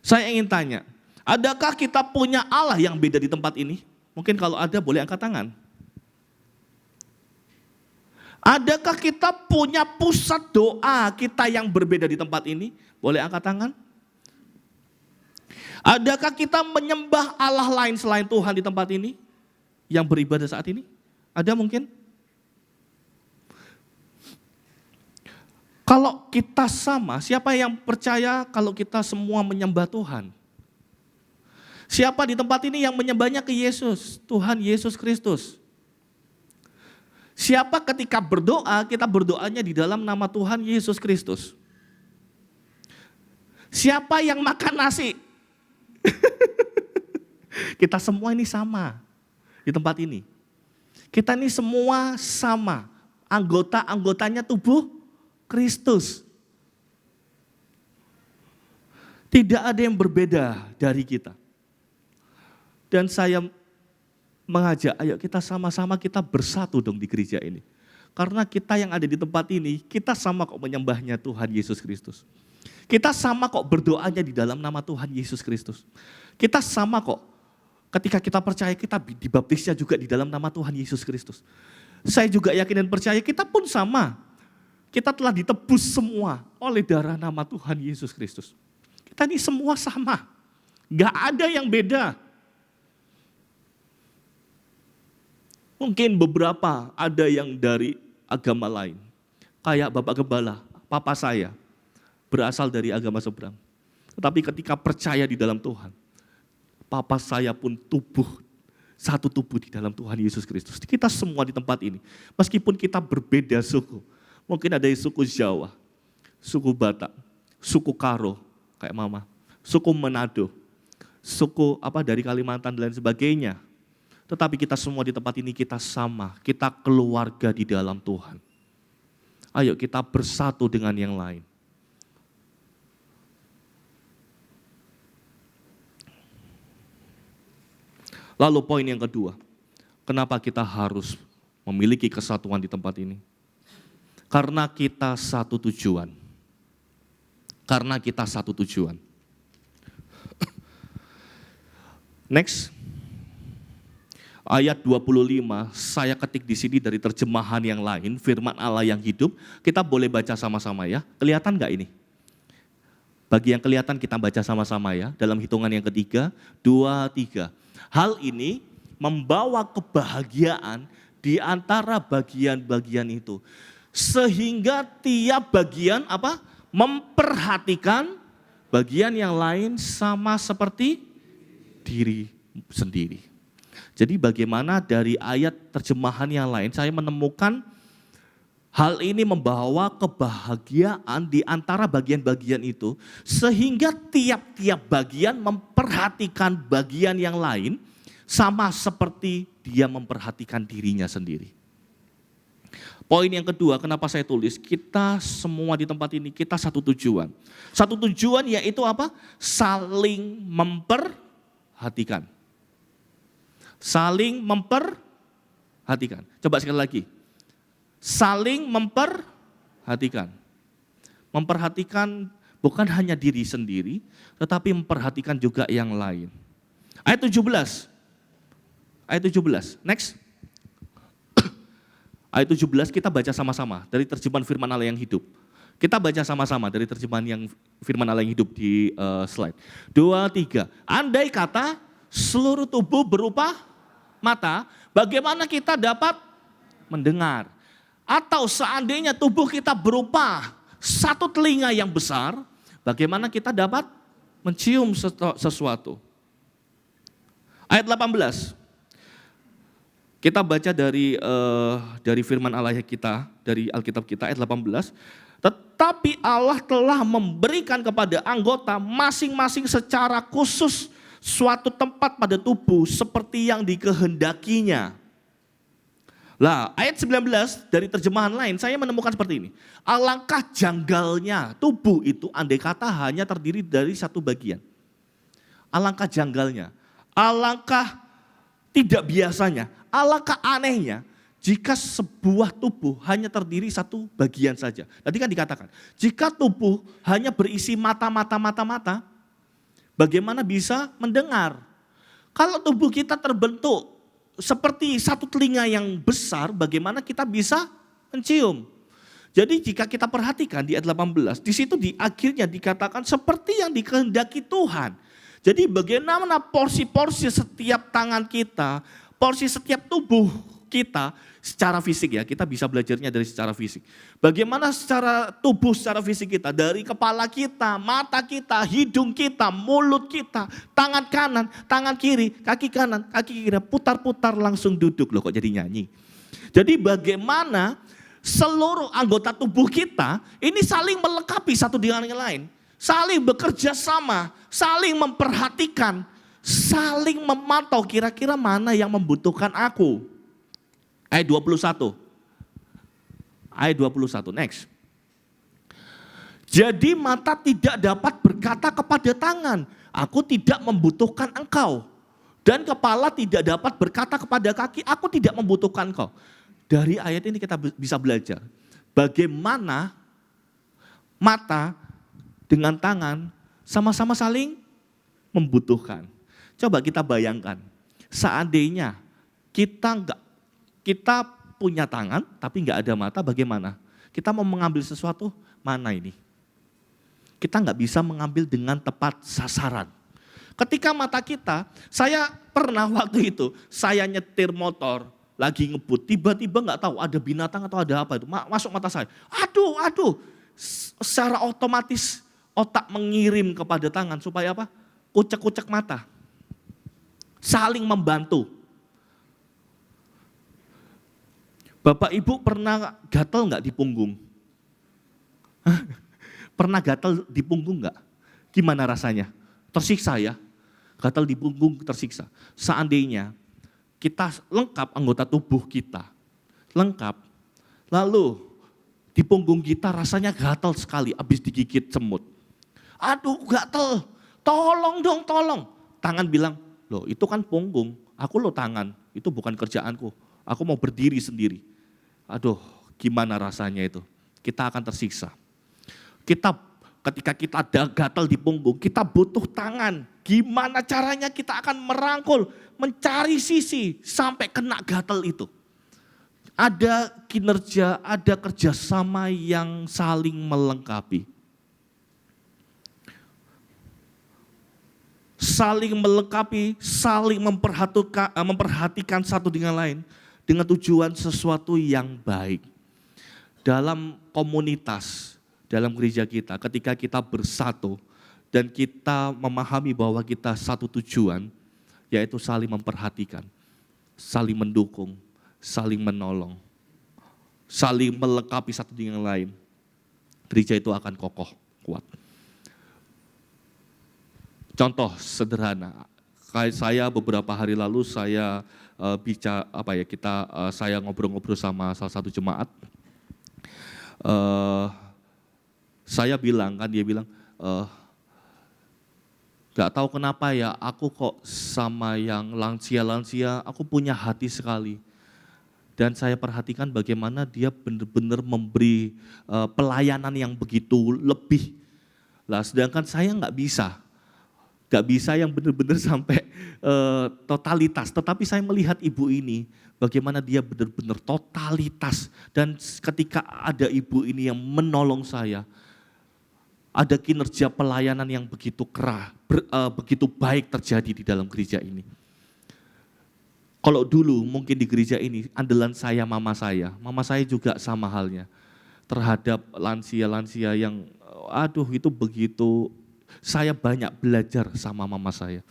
Saya ingin tanya, adakah kita punya Allah yang beda di tempat ini? Mungkin kalau ada boleh angkat tangan. Adakah kita punya pusat doa kita yang berbeda di tempat ini? Boleh angkat tangan? Adakah kita menyembah Allah lain selain Tuhan di tempat ini? Yang beribadah saat ini? Ada mungkin? Kalau kita sama, siapa yang percaya kalau kita semua menyembah Tuhan? Siapa di tempat ini yang menyembahnya ke Yesus? Tuhan Yesus Kristus. Siapa ketika berdoa, kita berdoanya di dalam nama Tuhan Yesus Kristus? Siapa yang makan nasi? Kita semua ini sama di tempat ini. Kita ini semua sama. Anggota-anggotanya tubuh Kristus. Tidak ada yang berbeda dari kita. Dan saya mengajak, ayo kita sama-sama kita bersatu dong di gereja ini. Karena kita yang ada di tempat ini, kita sama kok menyembahnya Tuhan Yesus Kristus. Kita sama kok berdoanya di dalam nama Tuhan Yesus Kristus. Kita sama kok ketika kita percaya kita dibaptisnya juga di dalam nama Tuhan Yesus Kristus. Saya juga yakin dan percaya kita pun sama. Kita telah ditebus semua oleh darah nama Tuhan Yesus Kristus. Kita ini semua sama. Gak ada yang beda. Mungkin beberapa ada yang dari agama lain. Kayak Bapak Gembala, papa saya berasal dari agama seberang. Tetapi ketika percaya di dalam Tuhan, papa saya pun satu tubuh di dalam Tuhan Yesus Kristus. Kita semua di tempat ini, meskipun kita berbeda suku, mungkin ada yang suku Jawa, suku Batak, suku Karo, kayak mama, suku Manado, suku dari Kalimantan dan lain sebagainya. Tetapi kita semua di tempat ini kita sama, kita keluarga di dalam Tuhan. Ayo kita bersatu dengan yang lain. Lalu poin yang kedua, kenapa kita harus memiliki kesatuan di tempat ini? Karena kita satu tujuan. Karena kita satu tujuan. Next. Ayat 25, saya ketik di sini dari terjemahan yang lain, firman Allah yang hidup. Kita boleh baca sama-sama ya. Kelihatan nggak ini? Bagi yang kelihatan kita baca sama-sama ya. Dalam hitungan yang ketiga, 2, 3. Hal ini membawa kebahagiaan di antara bagian-bagian itu. Sehingga tiap bagian memperhatikan bagian yang lain sama seperti diri sendiri. Jadi bagaimana dari ayat terjemahan yang lain saya menemukan hal ini membawa kebahagiaan di antara bagian-bagian itu. Sehingga tiap-tiap bagian memperhatikan bagian yang lain sama seperti dia memperhatikan dirinya sendiri. Poin yang kedua, kenapa saya tulis? Kita semua di tempat ini, kita satu tujuan. Satu tujuan yaitu apa? Saling memperhatikan. Saling memperhatikan. Coba sekali lagi. Saling memperhatikan. Memperhatikan bukan hanya diri sendiri, tetapi memperhatikan juga yang lain. Ayat 17. Ayat 17. Next. Ayat 17 kita baca sama-sama dari terjemahan firman Allah yang hidup. Kita baca sama-sama dari terjemahan yang firman Allah yang hidup di slide. 2, 3. Andai kata seluruh tubuh berupa mata, bagaimana kita dapat mendengar? Atau seandainya tubuh kita berupa satu telinga yang besar, bagaimana kita dapat mencium sesuatu? Ayat 18. Kita baca dari firman Allah kita, dari Alkitab kita ayat 18. Tetapi Allah telah memberikan kepada anggota masing-masing secara khusus suatu tempat pada tubuh seperti yang dikehendakinya. Lah, ayat 19 dari terjemahan lain saya menemukan seperti ini. Alangkah janggalnya tubuh itu andai kata hanya terdiri dari satu bagian. Alangkah janggalnya, alangkah tidak biasanya, alangkah anehnya jika sebuah tubuh hanya terdiri satu bagian saja. Tadi kan dikatakan, jika tubuh hanya berisi mata, bagaimana bisa mendengar? Kalau tubuh kita terbentuk seperti satu telinga yang besar, bagaimana kita bisa mencium? Jadi jika kita perhatikan di ayat 18, di situ di akhirnya dikatakan seperti yang dikehendaki Tuhan. Jadi bagaimana porsi-porsi setiap tangan kita, porsi setiap tubuh kita secara fisik ya, kita bisa belajarnya dari secara fisik. Bagaimana secara tubuh, secara fisik kita, dari kepala kita, mata kita, hidung kita, mulut kita, tangan kanan, tangan kiri, kaki kanan, kaki kiri, putar-putar langsung duduk. Loh kok jadi nyanyi. Jadi bagaimana seluruh anggota tubuh kita ini saling melengkapi satu dengan yang lain. Saling bekerja sama, saling memperhatikan, saling memantau kira-kira mana yang membutuhkan aku. Ayat 21. Ayat 21, next. Jadi mata tidak dapat berkata kepada tangan, aku tidak membutuhkan engkau. Dan kepala tidak dapat berkata kepada kaki, aku tidak membutuhkan engkau. Dari ayat ini kita bisa belajar bagaimana mata dengan tangan sama-sama saling membutuhkan. Coba kita bayangkan, seandainya kita punya tangan tapi nggak ada mata, bagaimana? Kita mau mengambil sesuatu, mana ini? Kita nggak bisa mengambil dengan tepat sasaran. Ketika mata kita, saya pernah waktu itu, saya nyetir motor, lagi ngebut, tiba-tiba nggak tahu ada binatang atau ada apa itu masuk mata saya. Aduh. Secara otomatis otak mengirim kepada tangan supaya apa? Kucek-kucek mata. Saling membantu. Bapak Ibu pernah gatal nggak di punggung? Pernah gatal di punggung nggak? Gimana rasanya? Tersiksa ya? Gatal di punggung tersiksa. Seandainya kita lengkap anggota tubuh kita, lengkap, lalu di punggung kita rasanya gatal sekali habis digigit semut. Aduh gatal, tolong dong tolong. Tangan bilang, loh itu kan punggung, aku lo tangan, itu bukan kerjaanku. Aku mau berdiri sendiri. Aduh gimana rasanya itu, kita akan tersiksa. Ketika kita ada gatal di punggung, kita butuh tangan. Gimana caranya kita akan merangkul, mencari sisi sampai kena gatal itu. Ada kinerja, ada kerjasama yang saling melengkapi. Saling melengkapi, saling memperhatikan satu dengan lain dengan tujuan sesuatu yang baik. Dalam komunitas, dalam gereja kita, ketika kita bersatu dan kita memahami bahwa kita satu tujuan, yaitu saling memperhatikan, saling mendukung, saling menolong, saling melengkapi satu dengan lain, gereja itu akan kokoh, kuat. Contoh sederhana, saya beberapa hari lalu saya saya ngobrol-ngobrol sama salah satu jemaat. Saya bilang kan, dia bilang, gak tahu kenapa ya, aku kok sama yang lansia-lansia, aku punya hati sekali. Dan saya perhatikan bagaimana dia benar-benar memberi pelayanan yang begitu lebih. Lah sedangkan saya gak bisa yang benar-benar sampai totalitas. Tetapi saya melihat ibu ini, bagaimana dia benar-benar totalitas. Dan ketika ada ibu ini yang menolong saya, ada kinerja pelayanan yang begitu begitu baik terjadi di dalam gereja ini. Kalau dulu mungkin di gereja ini andalan saya mama saya juga sama halnya terhadap lansia-lansia yang itu begitu. Saya banyak belajar sama mama saya.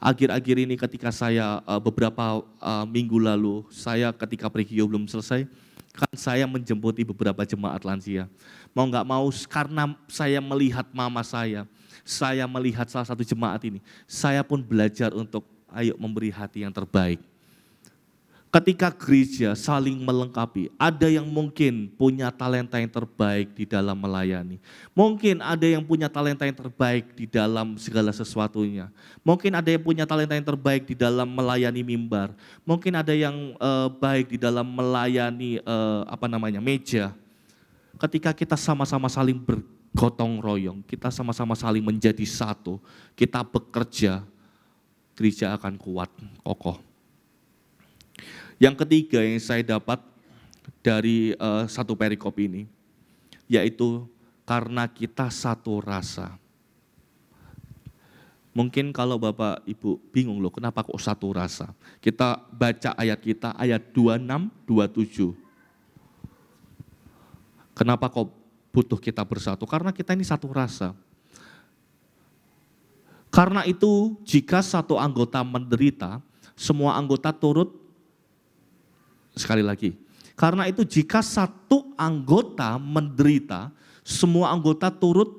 Akhir-akhir ini ketika saya beberapa minggu lalu, saya ketika Pregio belum selesai, kan saya menjemputi beberapa jemaat lansia. Mau gak mau karena saya melihat mama saya melihat salah satu jemaat ini, saya pun belajar untuk ayo memberi hati yang terbaik. Ketika gereja saling melengkapi, ada yang mungkin punya talenta yang terbaik di dalam melayani. Mungkin ada yang punya talenta yang terbaik di dalam segala sesuatunya. Mungkin ada yang punya talenta yang terbaik di dalam melayani mimbar. Mungkin ada yang baik di dalam melayani meja. Ketika kita sama-sama saling bergotong royong, kita sama-sama saling menjadi satu, kita bekerja, gereja akan kuat, kokoh. Yang ketiga yang saya dapat dari satu perikop ini, yaitu karena kita satu rasa. Mungkin kalau Bapak Ibu bingung loh, kenapa kok satu rasa? Kita baca ayat kita, ayat 26, 27. Kenapa kok butuh kita bersatu? Karena kita ini satu rasa. Karena itu jika satu anggota menderita, semua anggota turut. Sekali lagi, karena itu jika satu anggota menderita, semua anggota turut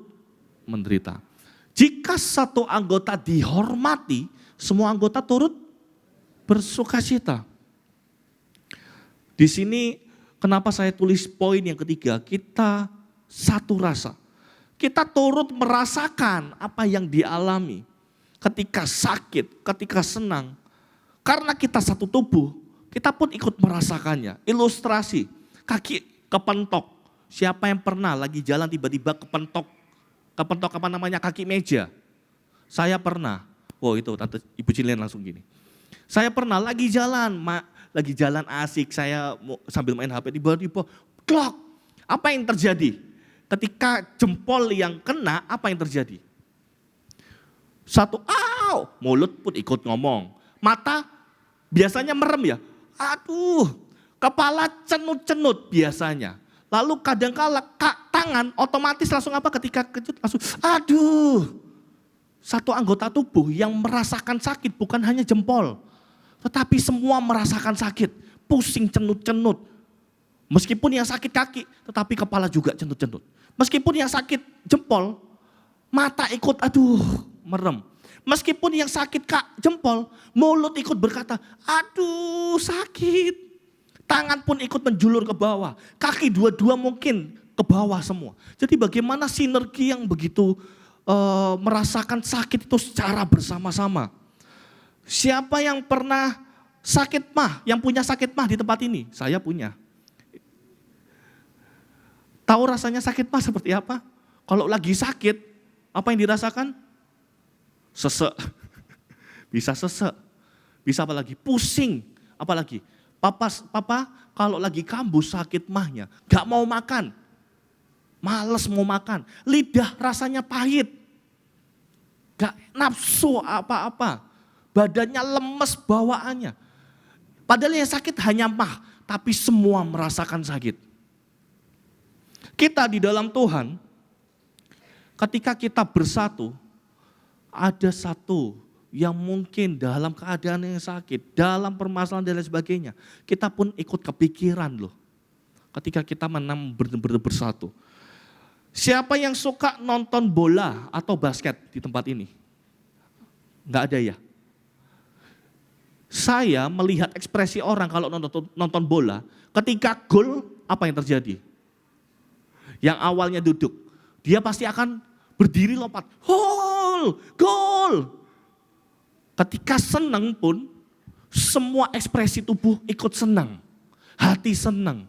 menderita. Jika satu anggota dihormati, semua anggota turut bersukacita. Di sini kenapa saya tulis poin yang ketiga, kita satu rasa. Kita turut merasakan apa yang dialami ketika sakit, ketika senang. Karena kita satu tubuh, kita pun ikut merasakannya. Ilustrasi, kaki kepentok. Siapa yang pernah lagi jalan tiba-tiba kepentok kaki meja? Saya pernah. Oh itu tante Ibu Cilian langsung gini. Saya pernah lagi jalan asik, saya sambil main HP tiba-tiba klok. Apa yang terjadi? Ketika jempol yang kena, apa yang terjadi? Mulut pun ikut ngomong. Mata biasanya merem ya. aduh, kepala cenut-cenut biasanya. Lalu kadang-kala tangan otomatis langsung apa ketika kejut langsung aduh. Satu anggota tubuh yang merasakan sakit bukan hanya jempol. Tetapi semua merasakan sakit, pusing cenut-cenut. Meskipun yang sakit kaki, tetapi kepala juga cenut-cenut. Meskipun yang sakit jempol, mata ikut aduh merem. Meskipun yang sakit jempol, mulut ikut berkata, aduh sakit. Tangan pun ikut menjulur ke bawah. Kaki dua-dua mungkin ke bawah semua. Jadi bagaimana sinergi yang begitu merasakan sakit itu secara bersama-sama. Siapa yang pernah sakit mah, yang punya sakit mah di tempat ini? Saya punya. Tahu rasanya sakit mah seperti apa? Kalau lagi sakit, apa yang dirasakan? Sesek. Bisa sesek. Bisa apa lagi? Pusing. Apa lagi? Papa kalau lagi kambuh sakit mahnya, gak mau makan. Males mau makan. Lidah rasanya pahit. Gak nafsu apa-apa. Badannya lemes bawaannya. Padahal yang sakit hanya mah, tapi semua merasakan sakit. Kita di dalam Tuhan, ketika kita bersatu, ada satu yang mungkin dalam keadaan yang sakit, dalam permasalahan dan lain sebagainya, kita pun ikut kepikiran loh. Ketika kita benar-benar bersatu. Siapa yang suka nonton bola atau basket di tempat ini? Enggak ada ya? Saya melihat ekspresi orang kalau nonton bola, ketika gol, apa yang terjadi? Yang awalnya duduk, dia pasti akan berdiri lompat, gol. Ketika senang pun, semua ekspresi tubuh ikut senang, hati senang.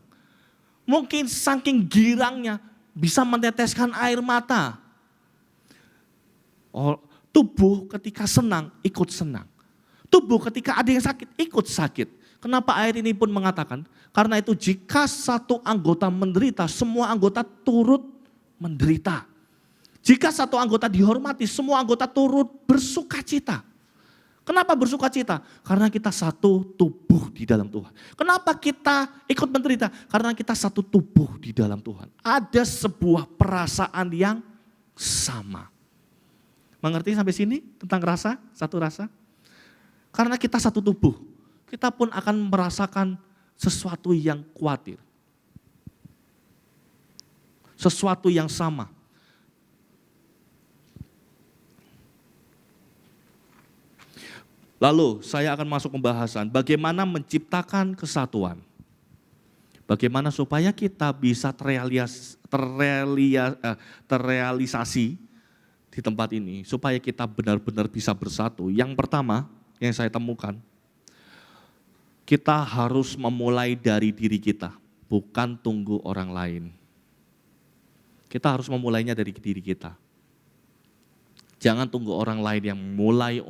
Mungkin saking girangnya bisa meneteskan air mata. Tubuh ketika senang ikut senang. Tubuh ketika ada yang sakit ikut sakit. Kenapa ayat ini pun mengatakan? Karena itu jika satu anggota menderita, semua anggota turut menderita. Jika satu anggota dihormati, semua anggota turut bersukacita. Kenapa bersukacita? Karena kita satu tubuh di dalam Tuhan. Kenapa kita ikut menderita? Karena kita satu tubuh di dalam Tuhan. Ada sebuah perasaan yang sama. Mengerti sampai sini tentang rasa? Satu rasa? Karena kita satu tubuh, kita pun akan merasakan sesuatu yang khawatir. Sesuatu yang sama. Lalu saya akan masuk pembahasan bagaimana menciptakan kesatuan. Bagaimana supaya kita bisa terrealisasi di tempat ini. Supaya kita benar-benar bisa bersatu. Yang pertama yang saya temukan, kita harus memulai dari diri kita, bukan tunggu orang lain. Kita harus memulainya dari diri kita. Jangan tunggu orang lain yang memulai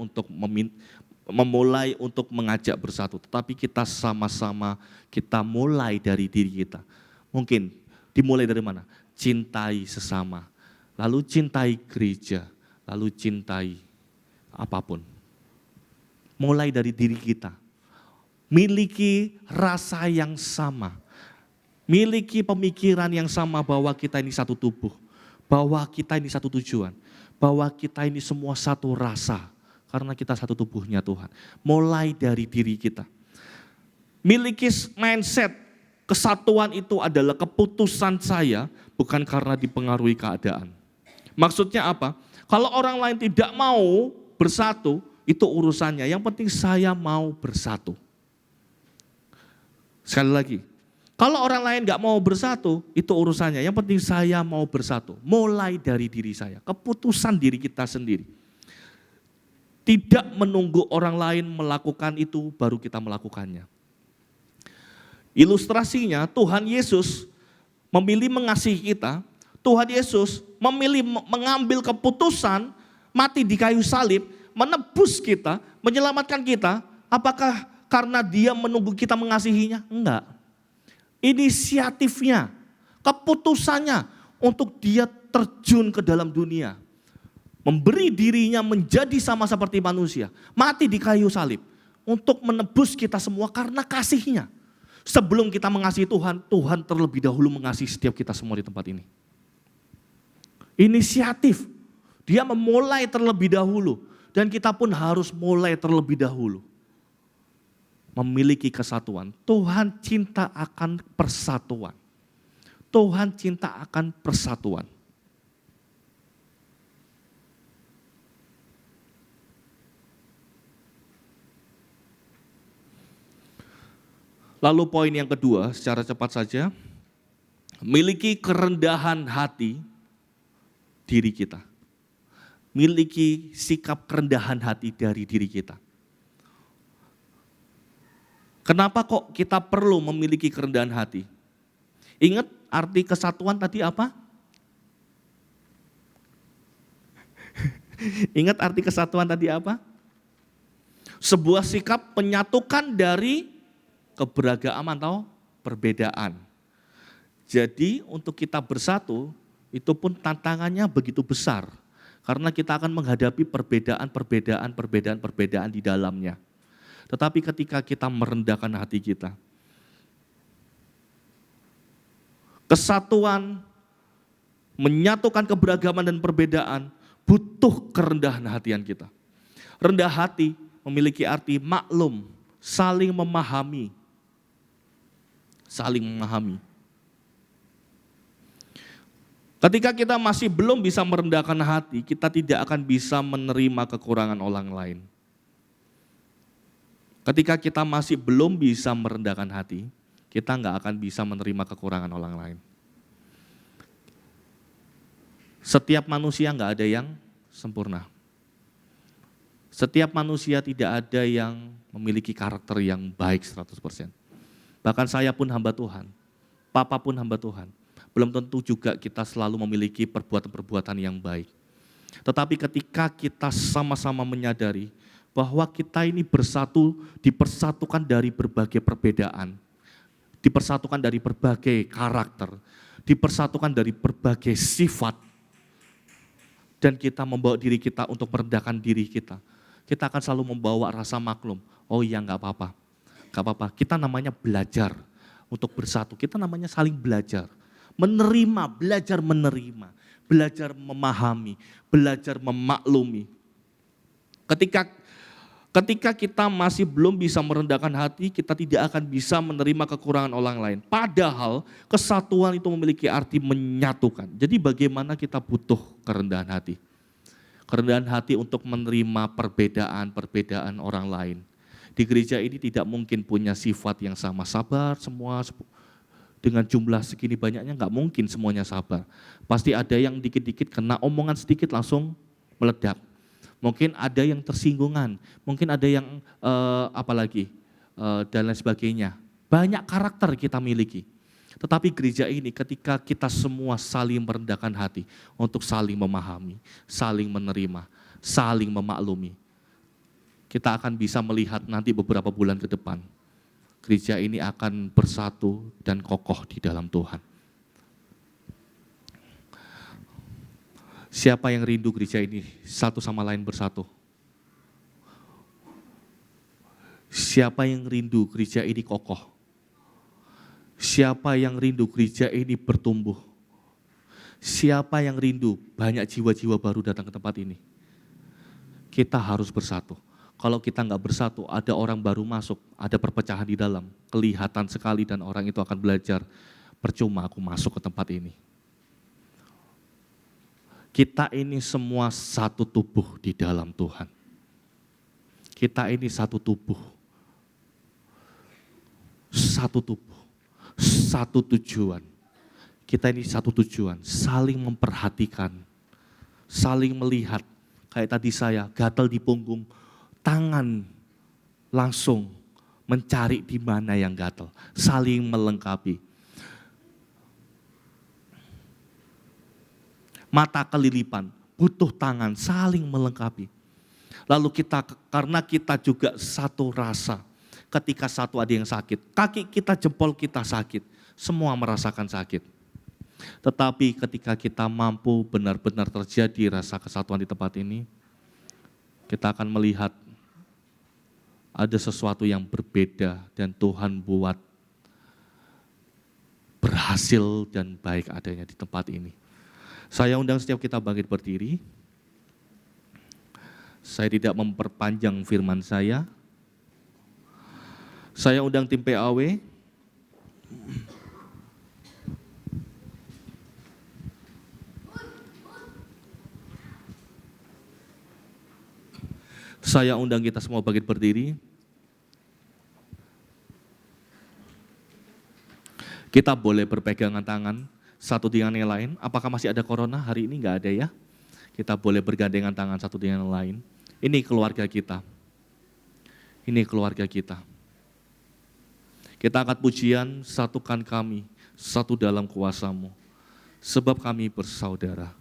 untuk mengajak bersatu, tetapi kita sama-sama kita mulai dari diri kita. Mungkin dimulai dari mana? Cintai sesama, lalu cintai gereja, lalu cintai apapun. Mulai dari diri kita. Miliki rasa yang sama. Miliki pemikiran yang sama bahwa kita ini satu tubuh. Bahwa kita ini satu tujuan. Bahwa kita ini semua satu rasa. Karena kita satu tubuhnya Tuhan. Mulai dari diri kita. Miliki mindset kesatuan itu adalah keputusan saya. Bukan karena dipengaruhi keadaan. Maksudnya apa? Kalau orang lain tidak mau bersatu, itu urusannya. Yang penting saya mau bersatu. Sekali lagi, kalau orang lain gak mau bersatu, itu urusannya. Yang penting saya mau bersatu. Mulai dari diri saya. Keputusan diri kita sendiri. Tidak menunggu orang lain melakukan itu, baru kita melakukannya. Ilustrasinya, Tuhan Yesus memilih mengasihi kita. Tuhan Yesus memilih mengambil keputusan mati di kayu salib, menebus kita, menyelamatkan kita. Apakah karena dia menunggu kita mengasihinya? Enggak. Inisiatifnya, keputusannya untuk dia terjun ke dalam dunia. Memberi dirinya menjadi sama seperti manusia. Mati di kayu salib. untuk menebus kita semua karena kasih-Nya. Sebelum kita mengasihi Tuhan, Tuhan terlebih dahulu mengasihi setiap kita semua di tempat ini. Inisiatif, dia memulai terlebih dahulu. Dan kita pun harus mulai terlebih dahulu. Memiliki kesatuan. Tuhan cinta akan persatuan. Tuhan cinta akan persatuan. Lalu poin yang kedua, secara cepat saja, miliki kerendahan hati diri kita. Miliki sikap kerendahan hati dari diri kita. Kenapa kok kita perlu memiliki kerendahan hati? Ingat arti kesatuan tadi apa? Ingat arti kesatuan tadi apa? Sebuah sikap menyatukan dari keberagaman atau perbedaan. Jadi untuk kita bersatu itu pun tantangannya begitu besar. Karena kita akan menghadapi perbedaan di dalamnya. Tetapi ketika kita merendahkan hati kita, kesatuan, menyatukan keberagaman dan perbedaan, butuh kerendahan hatian kita. Rendah hati memiliki arti maklum, saling memahami. Saling memahami. Ketika kita masih belum bisa merendahkan hati, kita tidak akan bisa menerima kekurangan orang lain. Ketika kita masih belum bisa merendahkan hati, kita nggak akan bisa menerima kekurangan orang lain. Setiap manusia nggak ada yang sempurna. Setiap manusia tidak ada yang memiliki karakter yang baik 100%. Bahkan saya pun hamba Tuhan, Papa pun hamba Tuhan. Belum tentu juga kita selalu memiliki perbuatan-perbuatan yang baik. Tetapi ketika kita sama-sama menyadari bahwa kita ini bersatu, dipersatukan dari berbagai perbedaan, dipersatukan dari berbagai karakter, dipersatukan dari berbagai sifat, dan kita membawa diri kita untuk merendahkan diri kita, kita akan selalu membawa rasa maklum. Oh iya, enggak apa-apa. Enggak apa-apa, kita namanya belajar untuk bersatu, kita namanya saling belajar. Menerima, belajar menerima, belajar memahami, belajar memaklumi. Ketika kita masih belum bisa merendahkan hati, kita tidak akan bisa menerima kekurangan orang lain. Padahal kesatuan itu memiliki arti menyatukan. Jadi bagaimana kita butuh kerendahan hati? Kerendahan hati untuk menerima perbedaan-perbedaan orang lain. Di gereja ini tidak mungkin punya sifat yang sama, sabar semua dengan jumlah segini banyaknya, nggak mungkin semuanya sabar. Pasti ada yang dikit-dikit kena omongan sedikit langsung meledak. Mungkin ada yang tersinggungan, mungkin ada yang dan lain sebagainya. Banyak karakter kita miliki. Tetapi gereja ini ketika kita semua saling merendahkan hati untuk saling memahami, saling menerima, saling memaklumi, kita akan bisa melihat nanti beberapa bulan ke depan, gereja ini akan bersatu dan kokoh di dalam Tuhan. Siapa yang rindu gereja ini satu sama lain bersatu? Siapa yang rindu gereja ini kokoh? Siapa yang rindu gereja ini bertumbuh? Siapa yang rindu banyak jiwa-jiwa baru datang ke tempat ini? Kita harus bersatu. Kalau kita nggak bersatu, ada orang baru masuk, ada perpecahan di dalam, kelihatan sekali dan orang itu akan belajar, percuma aku masuk ke tempat ini. Kita ini semua satu tubuh di dalam Tuhan. Kita ini satu tubuh. Satu tubuh, satu tujuan. Kita ini satu tujuan, saling memperhatikan, saling melihat. Kayak tadi saya, gatal di punggung, tangan langsung mencari di mana yang gatal, saling melengkapi. Mata kelilipan, butuh tangan, saling melengkapi. Lalu karena kita juga satu rasa, ketika satu ada yang sakit, kaki kita, jempol kita sakit, semua merasakan sakit. Tetapi ketika kita mampu benar-benar terjadi rasa kesatuan di tempat ini, kita akan melihat ada sesuatu yang berbeda dan Tuhan buat berhasil dan baik adanya di tempat ini. Saya undang setiap kita bangkit berdiri. Saya tidak memperpanjang firman saya. Saya undang tim PAW. Saya undang kita semua bangkit berdiri. Kita boleh berpegangan tangan satu dengan yang lain. Apakah masih ada corona? Hari ini enggak ada ya. Kita boleh bergandengan tangan satu dengan yang lain. Ini keluarga kita. Ini keluarga kita. Kita angkat pujian, satukan kami, satu dalam kuasa-Mu. Sebab kami bersaudara.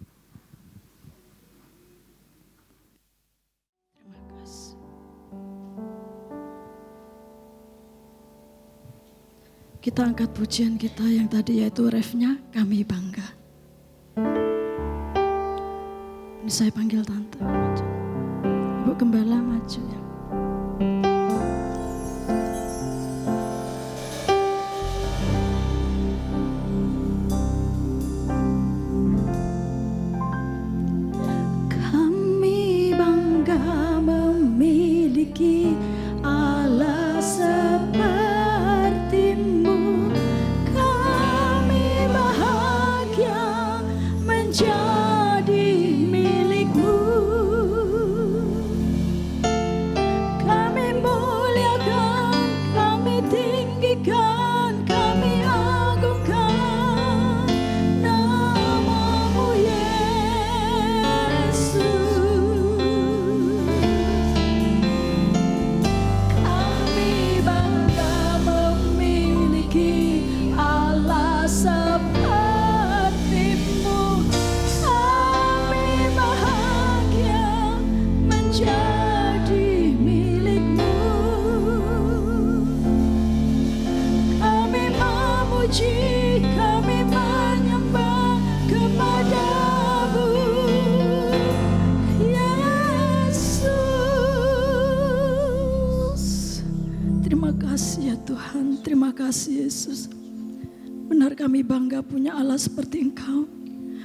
Terima kasih. Kita angkat pujian kita yang tadi yaitu refnya kami bangga. Ini saya panggil tante maju. Ibu Gembala maju ya. Kami bangga memiliki Allah seperti-Mu. Kami bahagia menjadi milik-Mu. Kami muliakan, kami tinggikan, kami agungkan nama-Mu Yesus. Kami bangga memiliki Allah seperti-Mu. Kami bahagia menjadi milik-Mu. Kami memuji, kami menyembah kepada-Mu, Yesus. Terima kasih ya Tuhan, terima kasih Yesus. Benar kami bangga punya Allah seperti Engkau.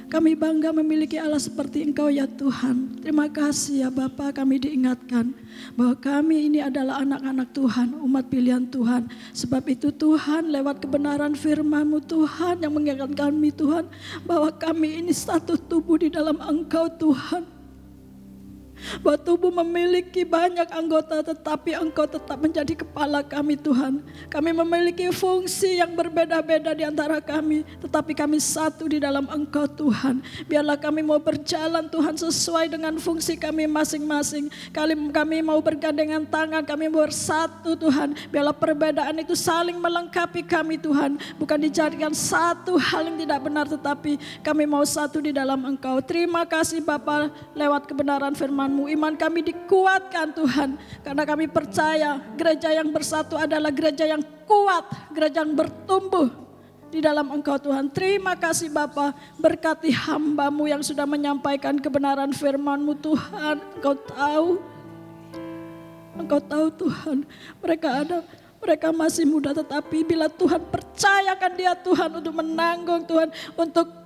Kami bangga memiliki Allah seperti Engkau ya Tuhan. Terima kasih ya Bapa, kami diingatkan bahwa kami ini adalah anak-anak Tuhan, umat pilihan Tuhan. Sebab itu Tuhan lewat kebenaran firman-Mu Tuhan yang mengingatkan kami Tuhan bahwa kami ini satu tubuh di dalam Engkau Tuhan. Bahwa tubuh memiliki banyak anggota tetapi Engkau tetap menjadi kepala kami Tuhan. Kami memiliki fungsi yang berbeda-beda di antara kami, tetapi kami satu di dalam Engkau Tuhan. Biarlah kami mau berjalan Tuhan sesuai dengan fungsi kami masing-masing. Kami mau bergandengan tangan, kami mau bersatu Tuhan. Biarlah perbedaan itu saling melengkapi kami Tuhan. Bukan dijadikan satu hal yang tidak benar, tetapi kami mau satu di dalam Engkau. Terima kasih Bapa, lewat kebenaran firman-Mu iman kami dikuatkan Tuhan. Karena kami percaya gereja yang bersatu adalah gereja yang kuat, gereja yang bertumbuh di dalam Engkau Tuhan. Terima kasih Bapa, berkati hamba-Mu yang sudah menyampaikan kebenaran firman-Mu Tuhan. Engkau tahu Tuhan, mereka masih muda, tetapi bila Tuhan percayakan dia Tuhan untuk menanggung Tuhan, untuk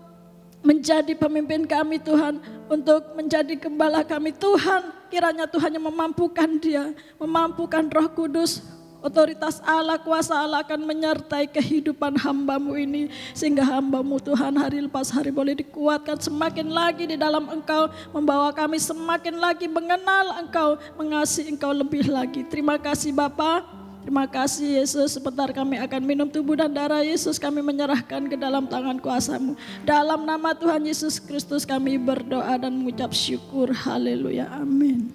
menjadi pemimpin kami Tuhan, untuk menjadi gembala kami Tuhan, kiranya Tuhan yang memampukan dia, memampukan Roh Kudus, otoritas Allah, kuasa Allah akan menyertai kehidupan hamba-Mu ini, sehingga hamba-Mu Tuhan hari lepas hari boleh dikuatkan semakin lagi di dalam Engkau, membawa kami semakin lagi mengenal Engkau, mengasihi Engkau lebih lagi. Terima kasih Bapa. Terima kasih Yesus, sebentar kami akan minum tubuh dan darah Yesus, kami menyerahkan ke dalam tangan kuasa-Mu. Dalam nama Tuhan Yesus Kristus kami berdoa dan mengucap syukur. Haleluya, amin.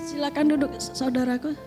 Silakan duduk saudaraku.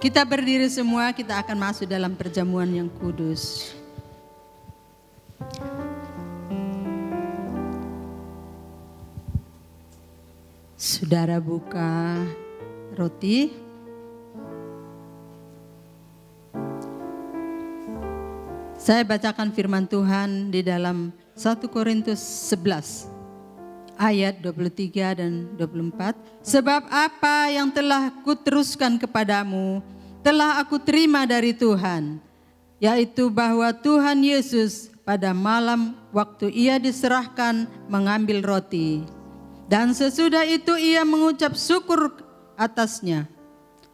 Kita berdiri semua, kita akan masuk dalam perjamuan yang kudus. Saudara buka roti. Saya bacakan firman Tuhan di dalam 1 Korintus 11 ayat 23 dan 24. Sebab apa yang telah kuteruskan kepadamu telah aku terima dari Tuhan, yaitu bahwa Tuhan Yesus pada malam waktu ia diserahkan mengambil roti. Dan sesudah itu ia mengucap syukur atasnya.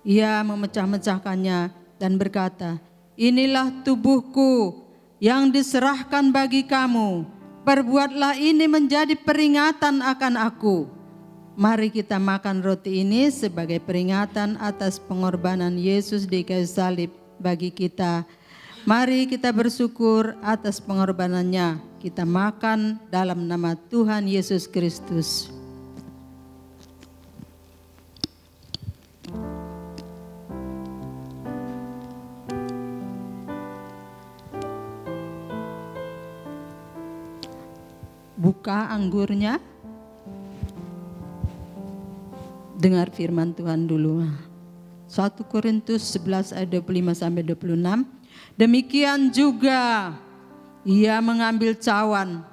Ia memecah-mecahkannya dan berkata, inilah tubuhku yang diserahkan bagi kamu. Perbuatlah ini menjadi peringatan akan aku. Mari kita makan roti ini sebagai peringatan atas pengorbanan Yesus di kayu salib bagi kita. Mari kita bersyukur atas pengorbanannya. Kita makan dalam nama Tuhan Yesus Kristus. Buka anggurnya. Dengar firman Tuhan dulu. 1 Korintus 11 ayat 25 sampai 26. Demikian juga ia mengambil cawan.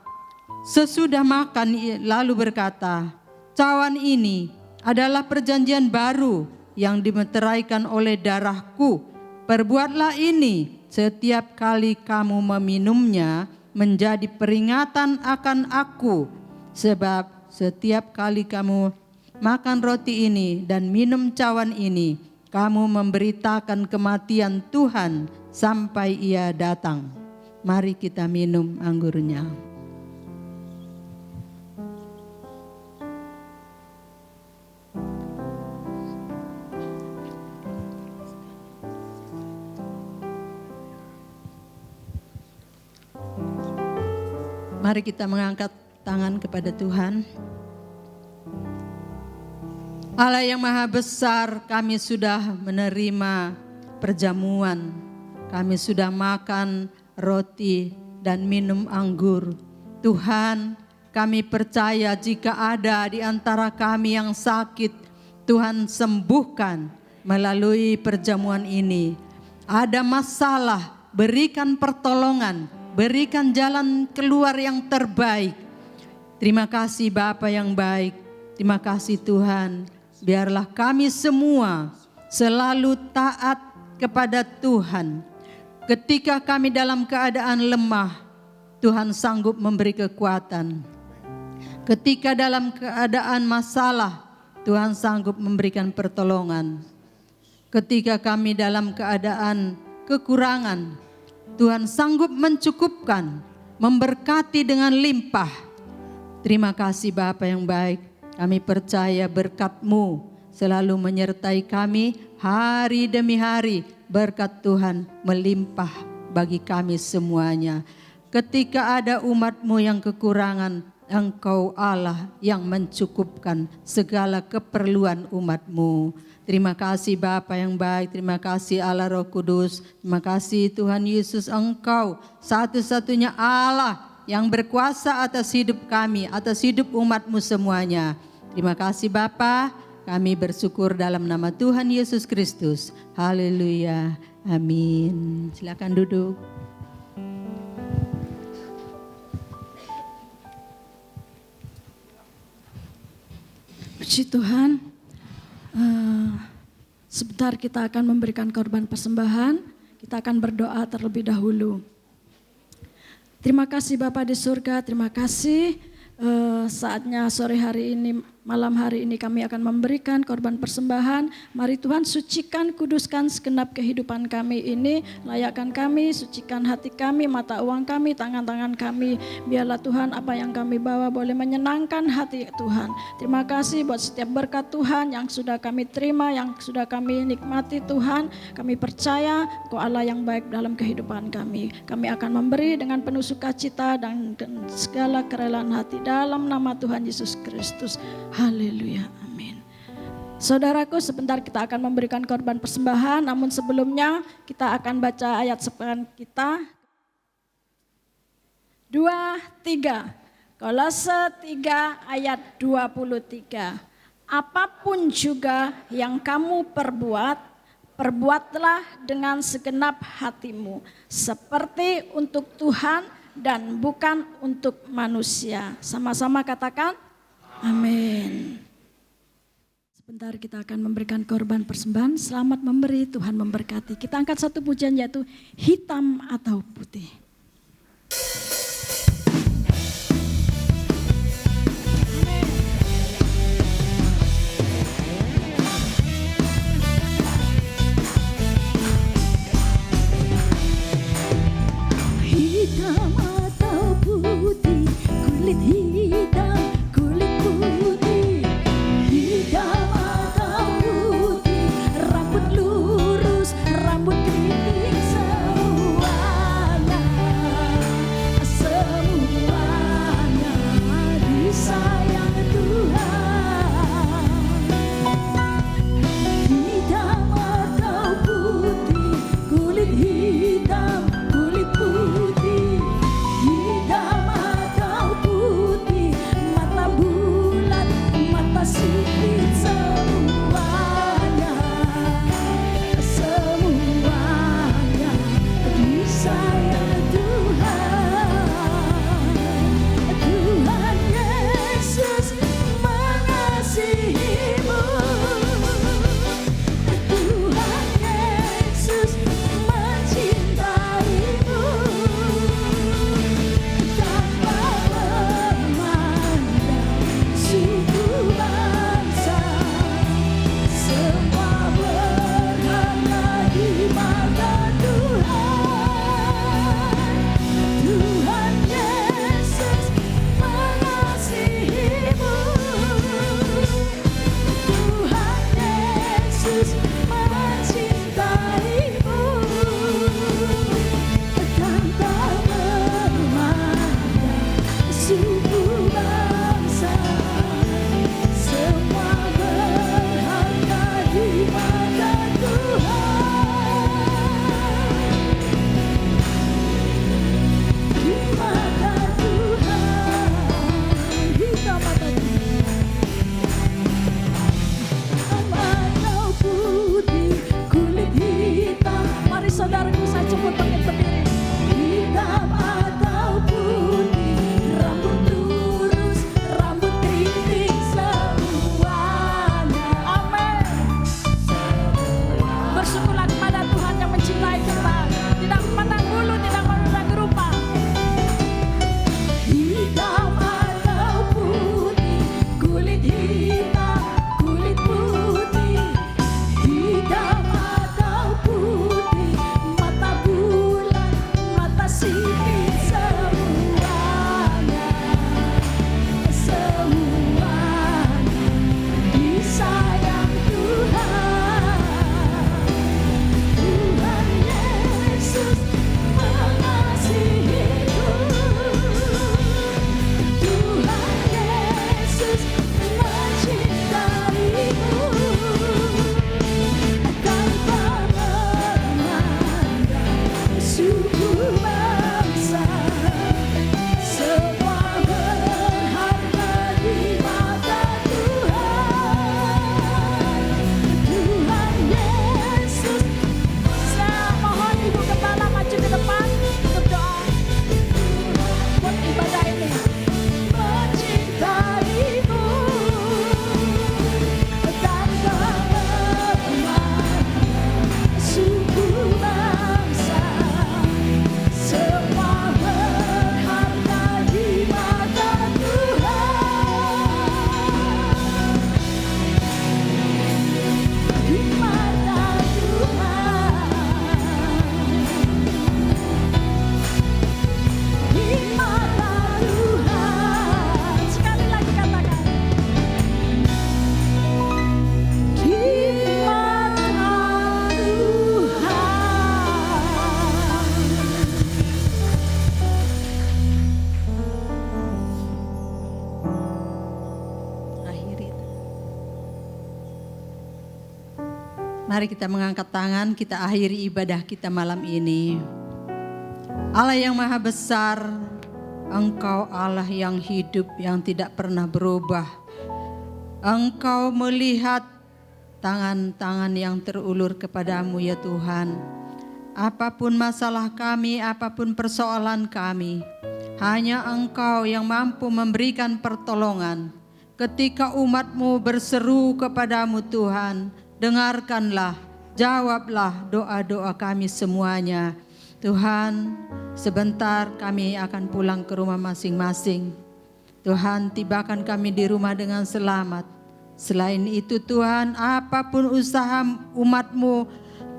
Sesudah makan lalu berkata, cawan ini adalah perjanjian baru yang dimeteraikan oleh darahku. Perbuatlah ini setiap kali kamu meminumnya menjadi peringatan akan aku. Sebab setiap kali kamu makan roti ini dan minum cawan ini, kamu memberitakan kematian Tuhan sampai ia datang. Mari kita minum anggurnya. Mari kita mengangkat tangan kepada Tuhan. Allah yang maha besar, kami sudah menerima perjamuan. Kami sudah makan roti dan minum anggur. Tuhan, kami percaya jika ada di antara kami yang sakit, Tuhan sembuhkan melalui perjamuan ini. Ada masalah, berikan pertolongan, berikan jalan keluar yang terbaik. Terima kasih Bapa yang baik. Terima kasih Tuhan. Biarlah kami semua selalu taat kepada Tuhan. Ketika kami dalam keadaan lemah, Tuhan sanggup memberi kekuatan. Ketika dalam keadaan masalah, Tuhan sanggup memberikan pertolongan. Ketika kami dalam keadaan kekurangan, Tuhan sanggup mencukupkan, memberkati dengan limpah. Terima kasih Bapa yang baik. Kami percaya berkat-Mu selalu menyertai kami hari demi hari. Berkat Tuhan melimpah bagi kami semuanya. Ketika ada umat-Mu yang kekurangan, Engkau Allah yang mencukupkan segala keperluan umat-Mu. Terima kasih Bapa yang baik, terima kasih Allah Roh Kudus, terima kasih Tuhan Yesus, Engkau satu-satunya Allah yang berkuasa atas hidup kami, atas hidup umat-Mu semuanya. Terima kasih Bapa, kami bersyukur dalam nama Tuhan Yesus Kristus. Haleluya, amin. Silakan duduk. Puji Tuhan. Sebentar kita akan memberikan korban persembahan. Kita akan berdoa terlebih dahulu. Terima kasih Bapa di surga, terima kasih saatnya sore hari ini, malam hari ini kami akan memberikan korban persembahan. Mari Tuhan sucikan, kuduskan segenap kehidupan kami ini. Layakkan kami, sucikan hati kami, mata uang kami, tangan-tangan kami. Biarlah Tuhan apa yang kami bawa boleh menyenangkan hati Tuhan. Terima kasih buat setiap berkat Tuhan yang sudah kami terima, yang sudah kami nikmati Tuhan. Kami percaya Kau Allah yang baik dalam kehidupan kami. Kami akan memberi dengan penuh sukacita dan segala kerelaan hati dalam nama Tuhan Yesus Kristus. Haleluya, amin. Saudaraku, sebentar kita akan memberikan korban persembahan, namun sebelumnya kita akan baca ayat sepekan kita. 2, 3. Kolose 3 ayat 23. Apapun juga yang kamu perbuat, perbuatlah dengan segenap hatimu, seperti untuk Tuhan dan bukan untuk manusia. Sama-sama katakan, amin. Sebentar kita akan memberikan korban persembahan. Selamat memberi, Tuhan memberkati. Kita angkat satu pujian yaitu hitam atau putih. Hitam atau putih, kulit hitam, kulit putih. Hitam atau putih, rambut lurus, rambut keriting, semuanya, semuanya disayang Tuhan. Hitam atau putih, kulit hitam, kulit putih. Hitam atau putih, mata bulat, mata sipit, semuanya, semuanya disayang Tuhan. Tuhan Yesus mengasihimu. Tuhan Yesus mencintaimu. Tanpa memandang suku bangsa, semua berharga di mata Tuhan. Tuhan Yesus mengasihimu. Tuhan Yesus mencintaimu. Tanpa memandang suku bangsa, semua berharga di mata Tuhan. Di mata Tuhan, hitam atau putih, hitam atau putih. Mari kita mengangkat tangan, kita akhiri ibadah kita malam ini. Allah yang maha besar, Engkau Allah yang hidup, yang tidak pernah berubah. Engkau melihat tangan-tangan yang terulur kepadamu ya Tuhan. Apapun masalah kami, apapun persoalan kami, hanya Engkau yang mampu memberikan pertolongan. Ketika umat-Mu berseru kepadamu Tuhan, dengarkanlah, jawablah doa-doa kami semuanya. Tuhan, sebentar kami akan pulang ke rumah masing-masing. Tuhan, tibakan kami di rumah dengan selamat. Selain itu Tuhan, apapun usaha umat-Mu,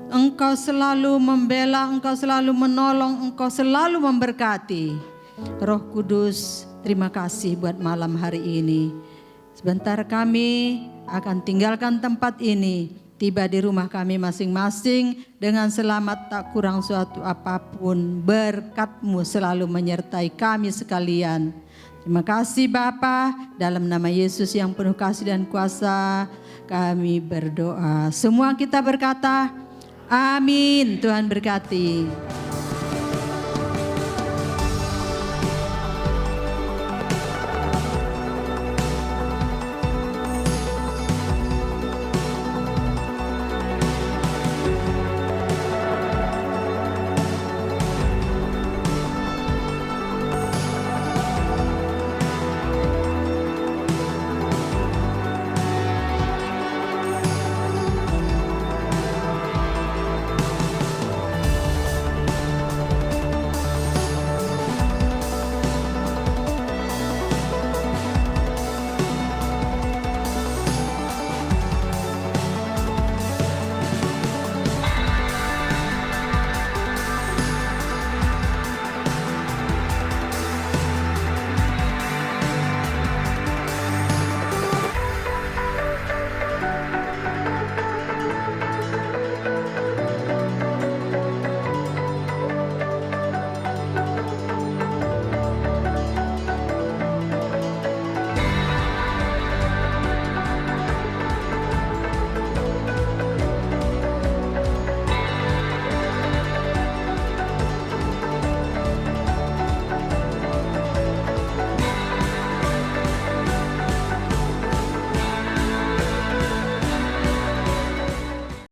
Engkau selalu membela, Engkau selalu menolong, Engkau selalu memberkati. Roh Kudus, terima kasih buat malam hari ini. Sebentar kami akan tinggalkan tempat ini, tiba di rumah kami masing-masing dengan selamat, tak kurang suatu apapun. Berkat-Mu selalu menyertai kami sekalian. Terima kasih Bapa, dalam nama Yesus yang penuh kasih dan kuasa kami berdoa. Semua kita berkata, amin. Tuhan berkati.